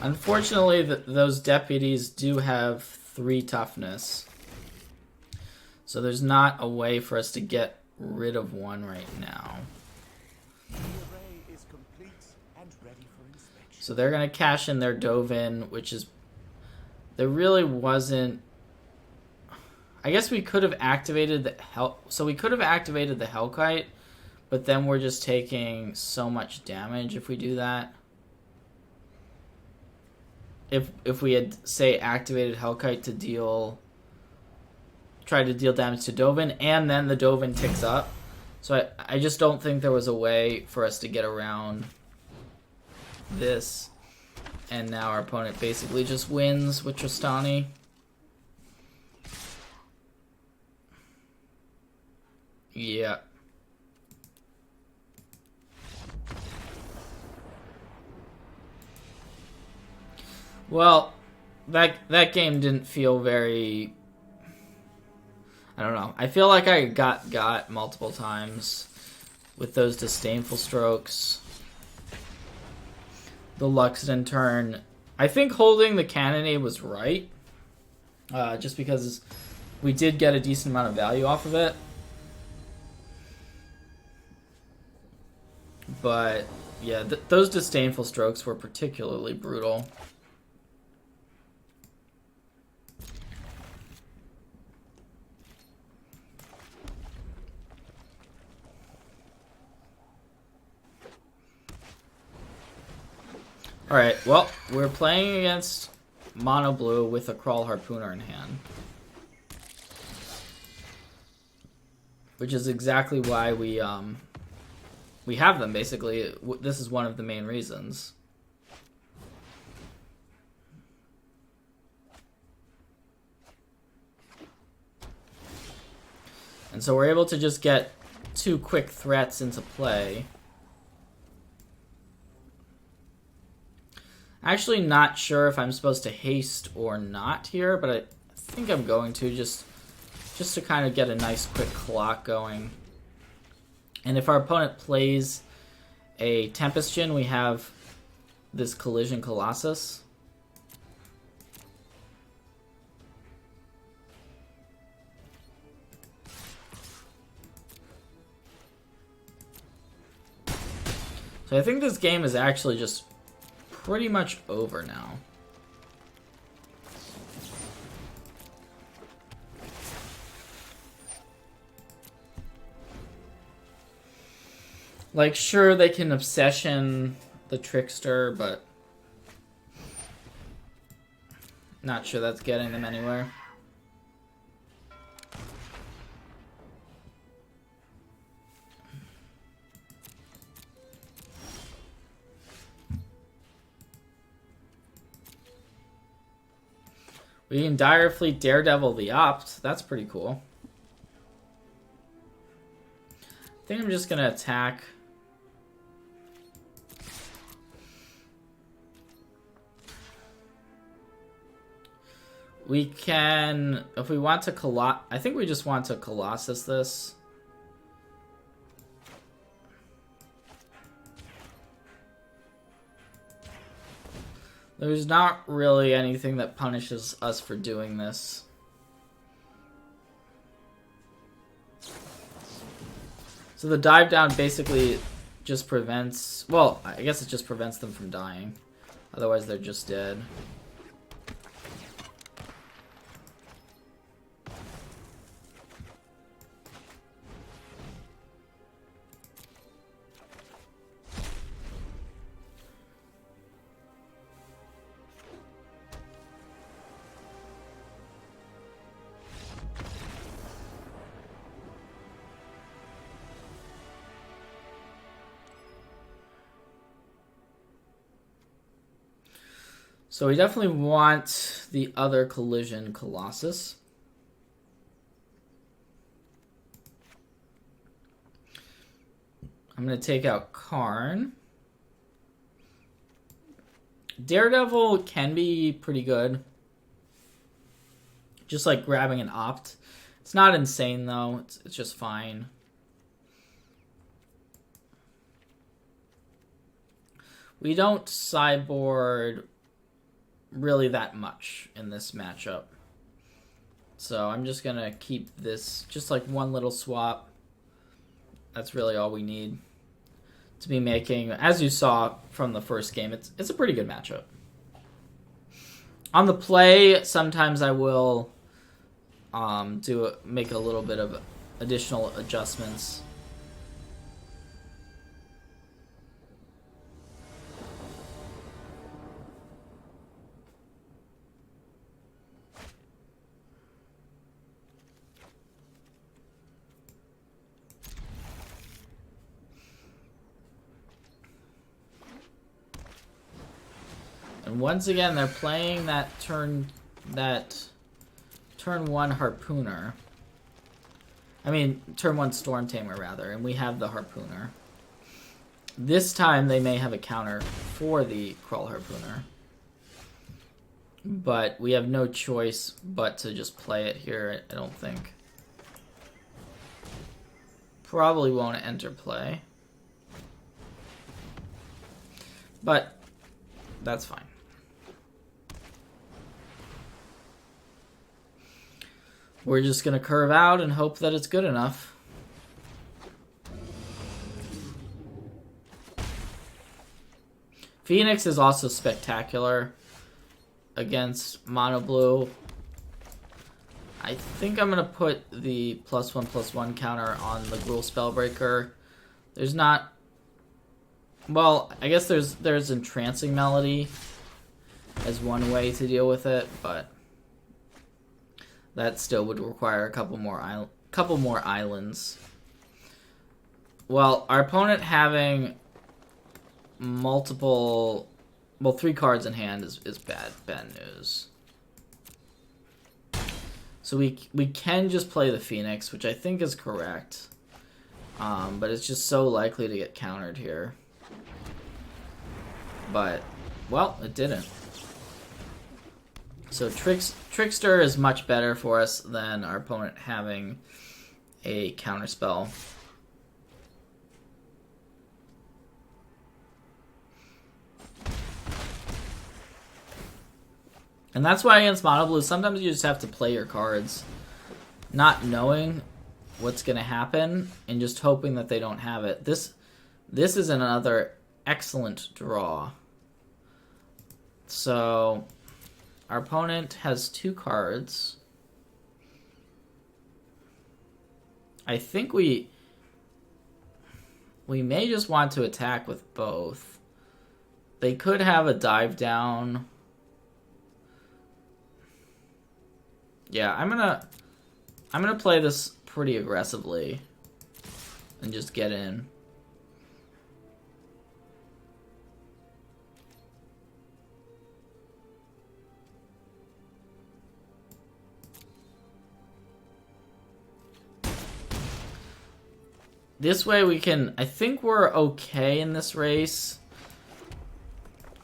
Unfortunately, those deputies do have 3 toughness. So there's not a way for us to get rid of one right now. The array is complete and ready for inspection. So they're going to cash in their Dovin, which is... There really wasn't... I guess we could have activated the So we could have activated the Hellkite, but then we're just taking so much damage if we do that. If we had, say, activated Hellkite to deal... Try to deal damage to Dovin, and then the Dovin ticks up. So I just don't think there was a way for us to get around this. And now our opponent basically just wins with Tristani. Yeah. Well, that game didn't feel very... I don't know. I feel like I got multiple times with those disdainful strokes. The Luxton turn. I think holding the Cannonade was right. Just because we did get a decent amount of value off of it. But, yeah, those disdainful strokes were particularly brutal. Alright, well, we're playing against Mono Blue with a Crawl Harpooner in hand. Which is exactly why we have them, basically. This is one of the main reasons. And so we're able to just get 2 quick threats into play. Actually not sure if I'm supposed to haste or not here, but I think I'm going to just to kind of get a nice quick clock going. And if our opponent plays a Tempestion, we have this Collision Colossus. So I think this game is actually just pretty much over now. Like, sure, they can Obsession the Trickster, but not sure that's getting them anywhere. We can Dire Fleet Daredevil the Opt. That's pretty cool. I think I'm just going to attack. We can, if we want to I think we just want to Colossus this. There's not really anything that punishes us for doing this. So the dive down basically just prevents, well, I guess it just prevents them from dying. Otherwise they're just dead. So we definitely want the other Collision Colossus. I'm going to take out Karn. Daredevil can be pretty good. Just like grabbing an Opt. It's not insane though. It's just fine. We don't sideboard really that much in this matchup. So I'm just going to keep this just like one little swap. That's really all we need. to be making. As you saw from the first game, it's a pretty good matchup. On the play, sometimes I will make a little bit of additional adjustments. And once again, they're playing that turn 1 Harpooner. I mean, turn 1 Storm Tamer, rather, and we have the Harpooner. This time, they may have a counter for the Crawl Harpooner. But we have no choice but to just play it here, I don't think. Probably won't enter play. But that's fine. We're just going to curve out and hope that it's good enough. Phoenix is also spectacular against Mono Blue. I think I'm going to put the +1/+1 counter on the Gruul Spellbreaker. There's not... Well, I guess there's Entrancing Melody as one way to deal with it, but that still would require a couple more islands. Well, our opponent having multiple... Well, 3 cards in hand is bad news. So we can just play the Phoenix, which I think is correct. But it's just so likely to get countered here. But, well, it didn't. So Trickster is much better for us than our opponent having a counterspell. And that's why against Mono Blue, sometimes you just have to play your cards, not knowing what's going to happen and just hoping that they don't have it. This is another excellent draw. So our opponent has 2 cards. I think we may just want to attack with both. They could have a dive down. Yeah, I'm gonna play this pretty aggressively and just get in. This way we can... I think we're okay in this race.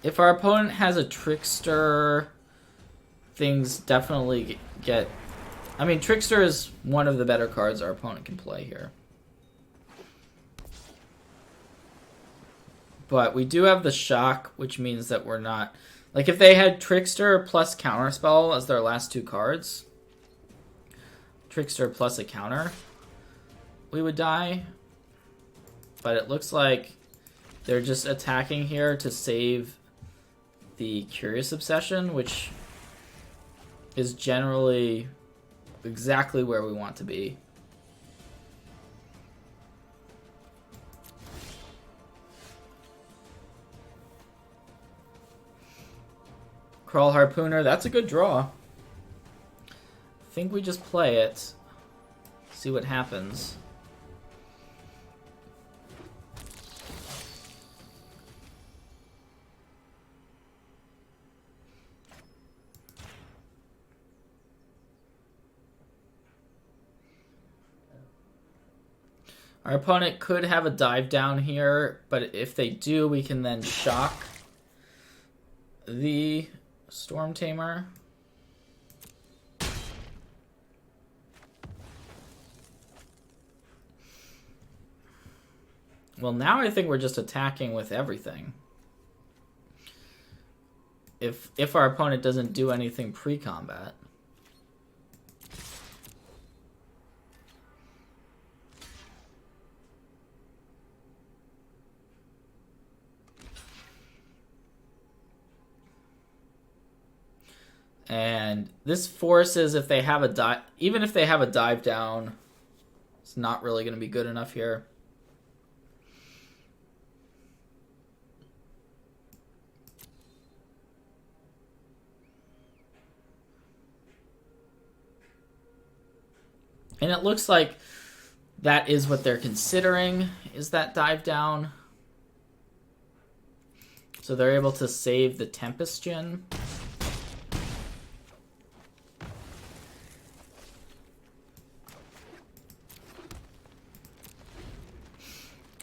If our opponent has a Trickster, things definitely get... I mean, Trickster is one of the better cards our opponent can play here. But we do have the Shock, which means that we're not... Like, if they had Trickster plus Counterspell as their last 2 cards, Trickster plus a counter, we would die. But it looks like they're just attacking here to save the Curious Obsession, which is generally exactly where we want to be. Crawl Harpooner, that's a good draw. I think we just play it, see what happens. Our opponent could have a dive down here, but if they do, we can then shock the Storm Tamer. Well, now I think we're just attacking with everything. If our opponent doesn't do anything pre-combat. And this forces, if they have a dive, even if they have a dive down, it's not really going to be good enough here. And it looks like that is what they're considering, is that dive down. So they're able to save the Tempest Djinn.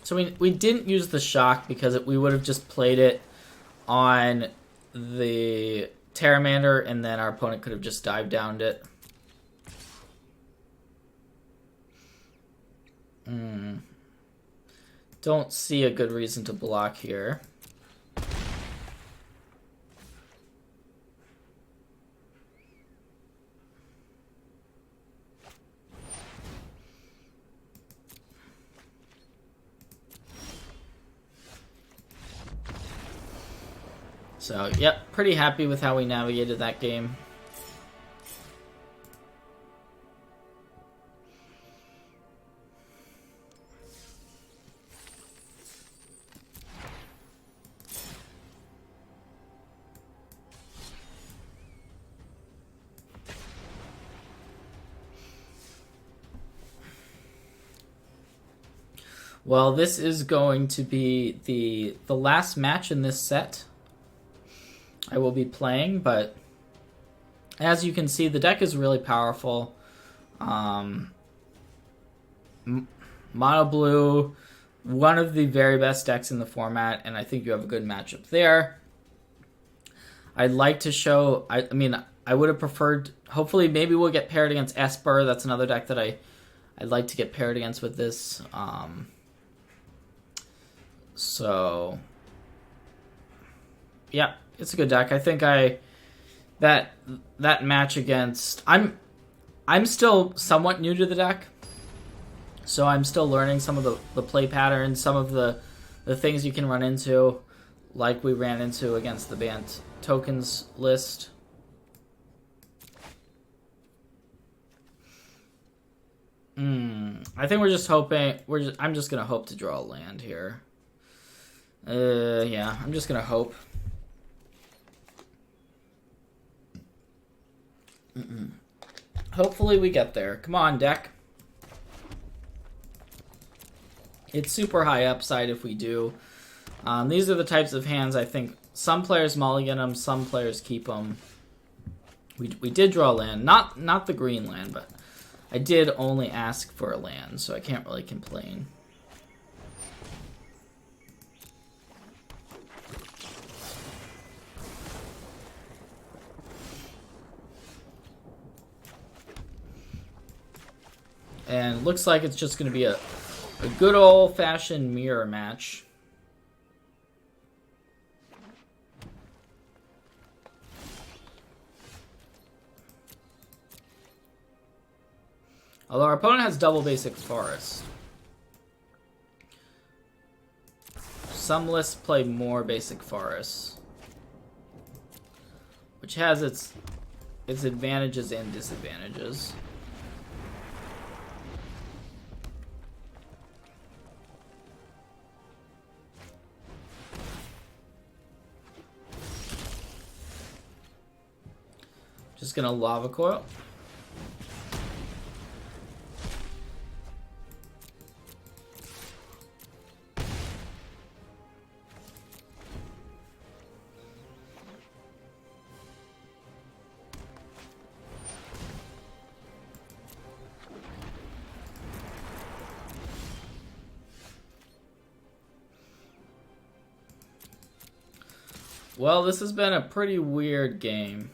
So we didn't use the shock because we would have just played it on the Pteramander and then our opponent could have just dive downed it. Don't see a good reason to block here. So, yep, pretty happy with how we navigated that game. Well, this is going to be the last match in this set I will be playing, but as you can see, the deck is really powerful. Mono Blue, one of the very best decks in the format, and I think you have a good matchup there. I'd like to show, I mean, I would have preferred, hopefully maybe we'll get paired against Esper. That's another deck that I'd like to get paired against with this. So, yeah, it's a good deck. I think that match against, I'm still somewhat new to the deck, so I'm still learning some of the play patterns, some of the things you can run into, like we ran into against the Bant tokens list. I think we're just hoping, I'm just gonna hope to draw a land here. Yeah, I'm just gonna hope. Hopefully we get there. Come on, deck. It's super high upside if we do. These are the types of hands I think some players mulligan them, some players keep them. We did draw a land, not the green land, but I did only ask for a land, so I can't really complain. And looks like it's just going to be a good old-fashioned mirror match. Although our opponent has double basic forest. Some lists play more basic forests, which has its advantages and disadvantages. Just gonna lava coil. Well, this has been a pretty weird game.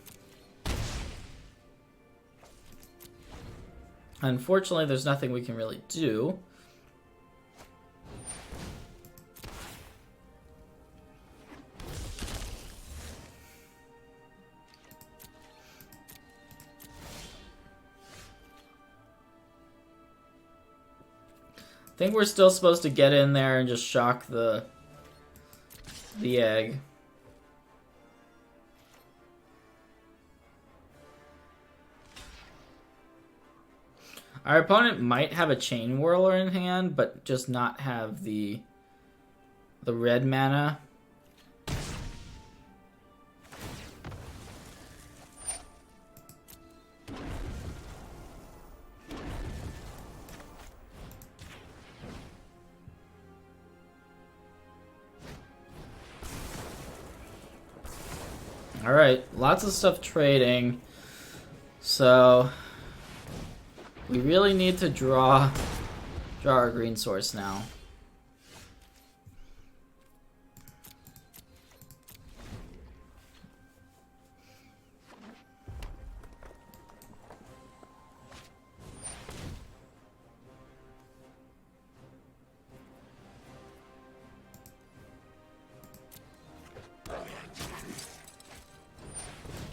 Unfortunately, there's nothing we can really do. I think we're still supposed to get in there and just shock the egg. Our opponent might have a Chainwhirler in hand, but just not have the red mana. Alright, lots of stuff trading. So we really need to draw our green source now.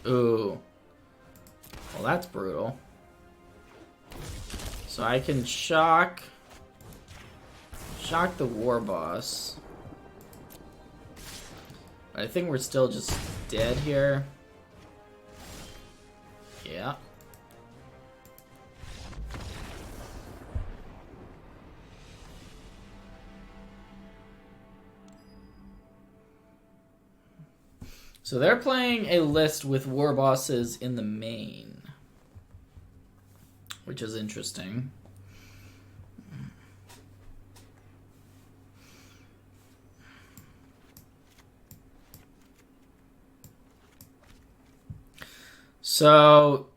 Ooh. Well, that's brutal. So I can shock the war boss. But I think we're still just dead here. Yeah. So they're playing a list with war bosses in the main, which is interesting. So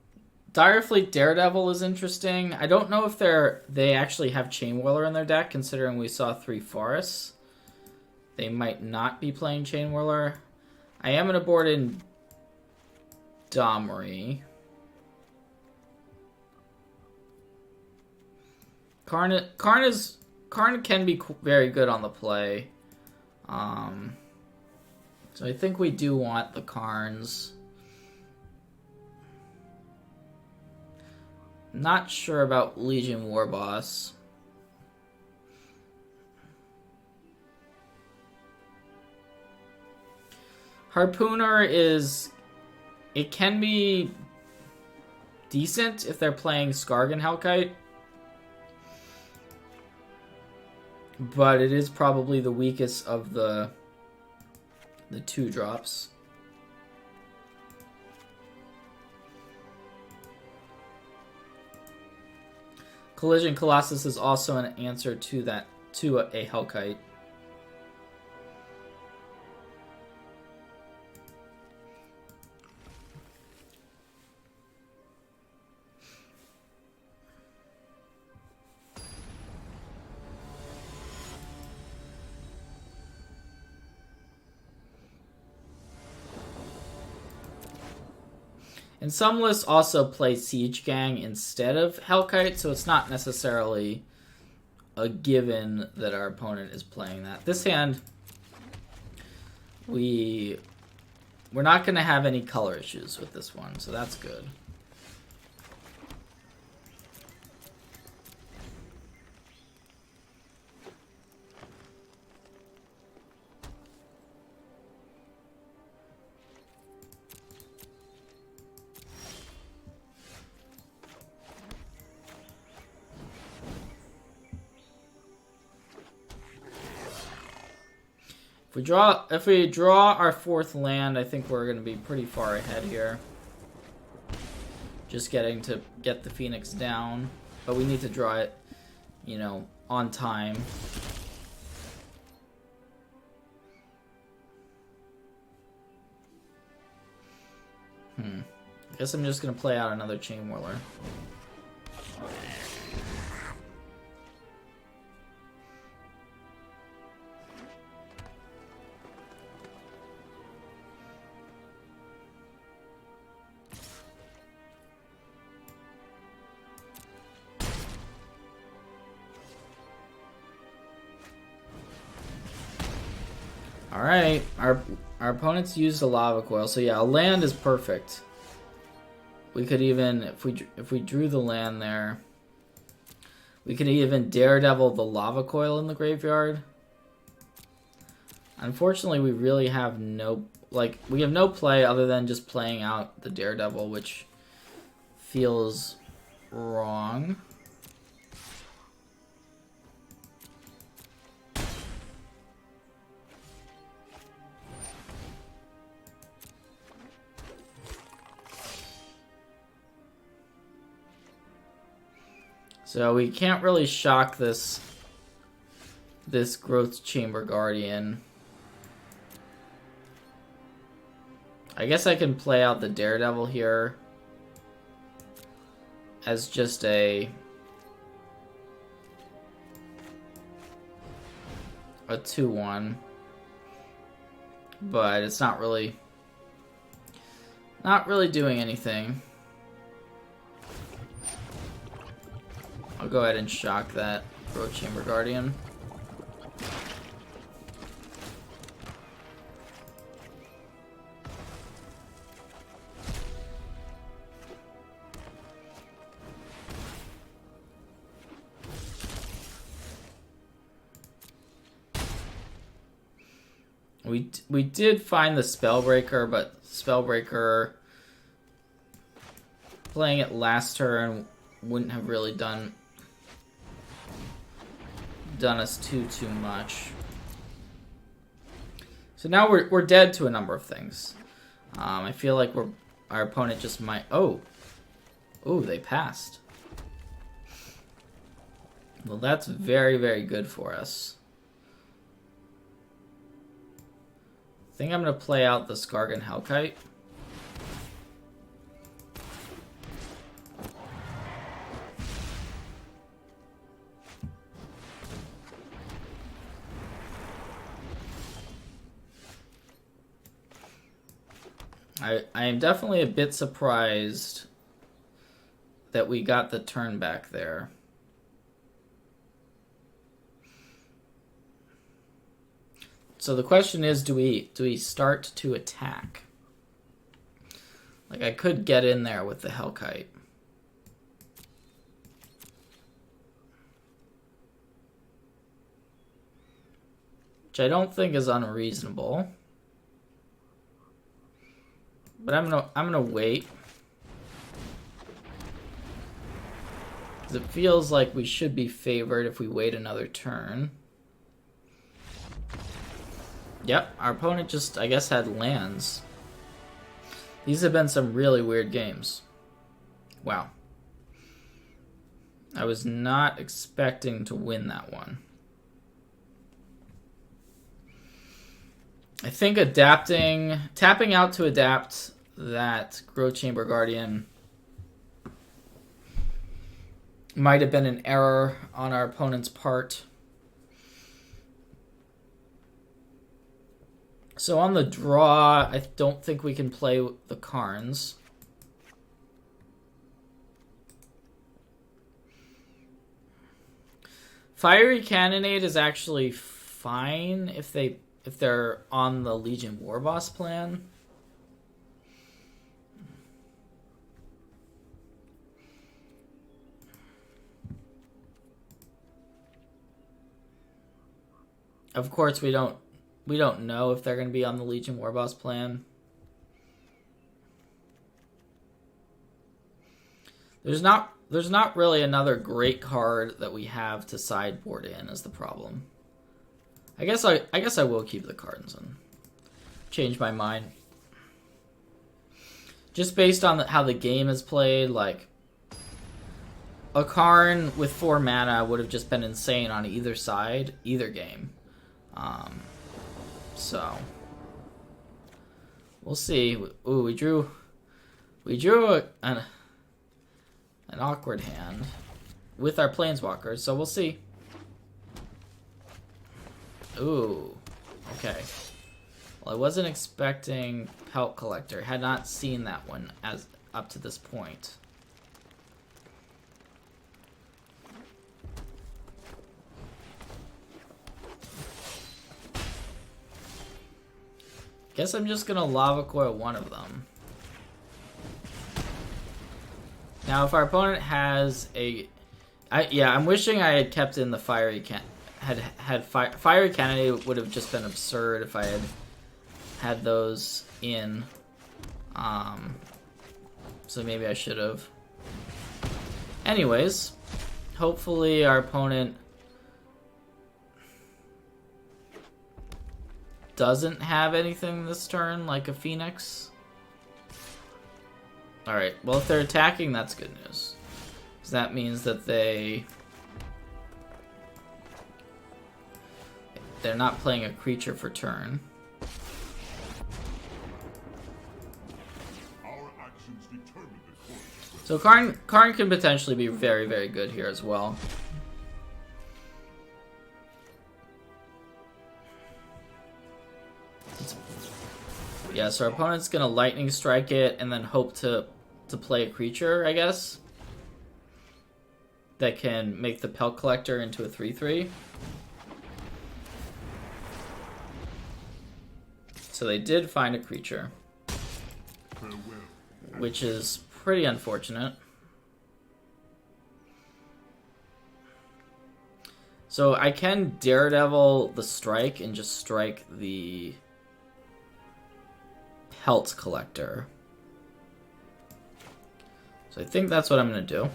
Direfleet Daredevil is interesting. I don't know if they actually have Chainwhirler in their deck, considering we saw 3 forests. They might not be playing Chainwhirler. I am going to board in Domri. Karn can be very good on the play. So I think we do want the Karns. Not sure about Legion Warboss. Harpooner it can be decent if they're playing Skargan Hellkite. But it is probably the weakest of the 2 drops. Collision Colossus is also an answer to a Hellkite. And some lists also play Siege Gang instead of Hellkite, so it's not necessarily a given that our opponent is playing that. This hand, we're not going to have any color issues with this one, so that's good. If we draw our 4th land, I think we're going to be pretty far ahead here. Just getting to get the Phoenix down, but we need to draw it, on time. I guess I'm just going to play out another Chainwhirler. Alright, our opponents used a lava coil, so yeah, a land is perfect. We could even, if we drew the land there, we could even Daredevil the lava coil in the graveyard. Unfortunately, we really have no play other than just playing out the Daredevil, which feels wrong. So we can't really shock this growth chamber guardian. I guess I can play out the daredevil here as just a 2/1, but it's not really doing anything. I'll go ahead and shock that growth chamber guardian. We did find the Spellbreaker, but Spellbreaker, playing it last turn wouldn't have really done us too much. So now we're dead to a number of things. I feel like our opponent just might. Oh, they passed. Well, that's very, very good for us. I think I'm going to play out the Skargan Hellkite. I am definitely a bit surprised that we got the turn back there. So the question is, do we start to attack? Like, I could get in there with the Hellkite. Which I don't think is unreasonable. But I'm gonna wait. 'Cause it feels like we should be favored if we wait another turn. Yep, our opponent just, I guess, had lands. These have been some really weird games. Wow. I was not expecting to win that one. I think tapping out to adapt that Growth Chamber Guardian might have been an error on our opponent's part. So on the draw, I don't think we can play the Karns. Fiery Cannonade is actually fine if they're on the Legion Warboss plan. Of course, we don't know if they're going to be on the Legion Warboss plan. There's not really another great card that we have to sideboard in is the problem. I guess I will keep the cards and change my mind. Just based on how the game is played, like a Karn with 4 mana would have just been insane on either side, either game. So we'll see. Ooh, we drew an awkward hand with our Planeswalkers, so we'll see. Ooh, okay. Well, I wasn't expecting Pelt Collector. Had not seen that one as up to this point. Guess I'm just gonna Lava Coil one of them. Now, if our opponent has I'm wishing I had kept in the Fiery Fiery Cannonade would have just been absurd if I had those in. So maybe I should have. Anyways, hopefully our opponent doesn't have anything this turn, like a Phoenix. Alright, well, if they're attacking, that's good news. So that means that they're not playing a creature for turn. Our actions determine the course. So Karn can potentially be very, very good here as well. Yeah, so our opponent's gonna lightning strike it and then hope to play a creature, I guess, that can make the Pelt Collector into a 3/3. So they did find a creature, Farewell. which is pretty unfortunate. So I can Daredevil the strike and just strike the Pelt Collector. So I think that's what I'm going to do.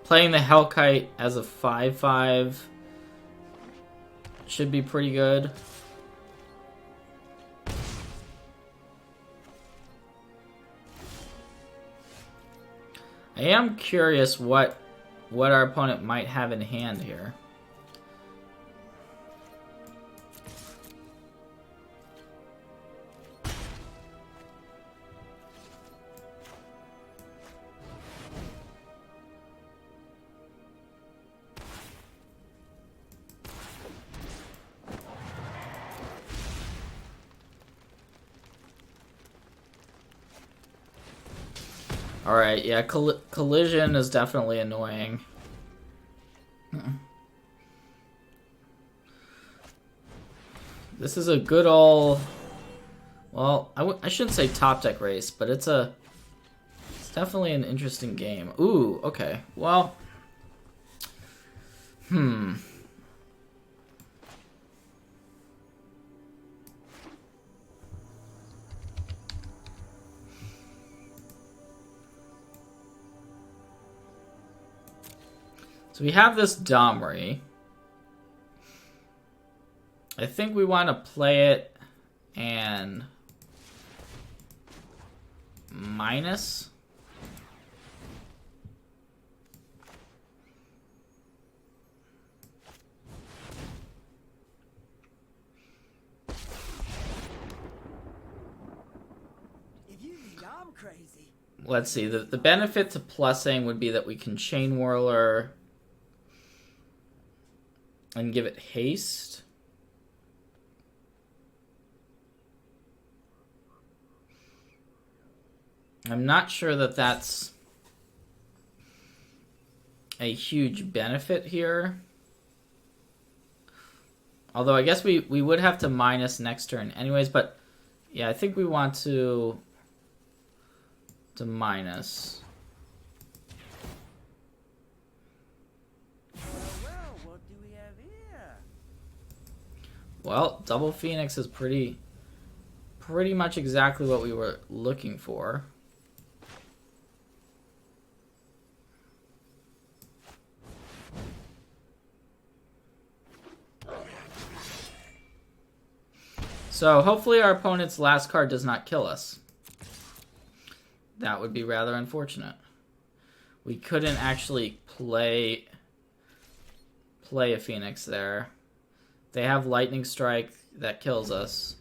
Playing the Hellkite as a 5/5 should be pretty good. I am curious what our opponent might have in hand here. Alright, yeah, collision is definitely annoying. This is a good old... Well, I shouldn't say top deck race, but it's definitely an interesting game. Ooh, okay. Well... So we have this Domri. I think we want to play it and minus. If you think I'm crazy. Let's see. The benefit to plusing would be that we can Chainwhirler and give it haste. I'm not sure that that's a huge benefit here. Although I guess we would have to minus next turn anyways, but yeah, I think we want to minus. Well, what do we have here? Well, double Phoenix is pretty much exactly what we were looking for. So hopefully our opponent's last card does not kill us. That would be rather unfortunate. We couldn't actually play a Phoenix there. They have Lightning Strike that kills us.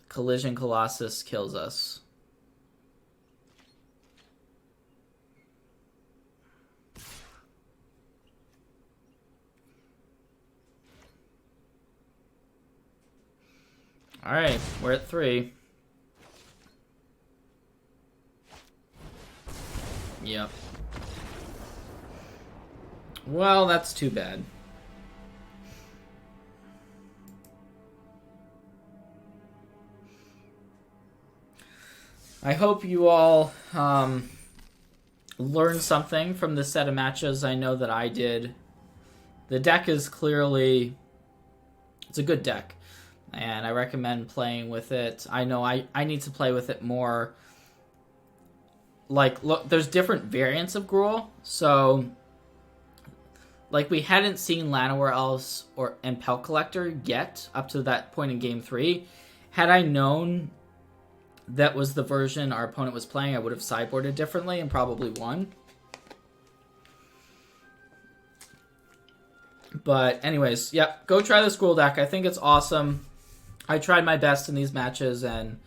Collision Colossus kills us. Alright, we're at 3. Yep. Well, that's too bad. I hope you all learned something from this set of matches. I know that I did. The deck is clearly... It's a good deck. And I recommend playing with it. I know I need to play with it more. Like, look, there's different variants of Gruul. So, like we hadn't seen Llanowar Elves and Pelt Collector yet up to that point in Game 3. Had I known that was the version our opponent was playing, I would have sideboarded differently and probably won. But anyways, yep, go try this Gruul deck. I think it's awesome. I tried my best in these matches, and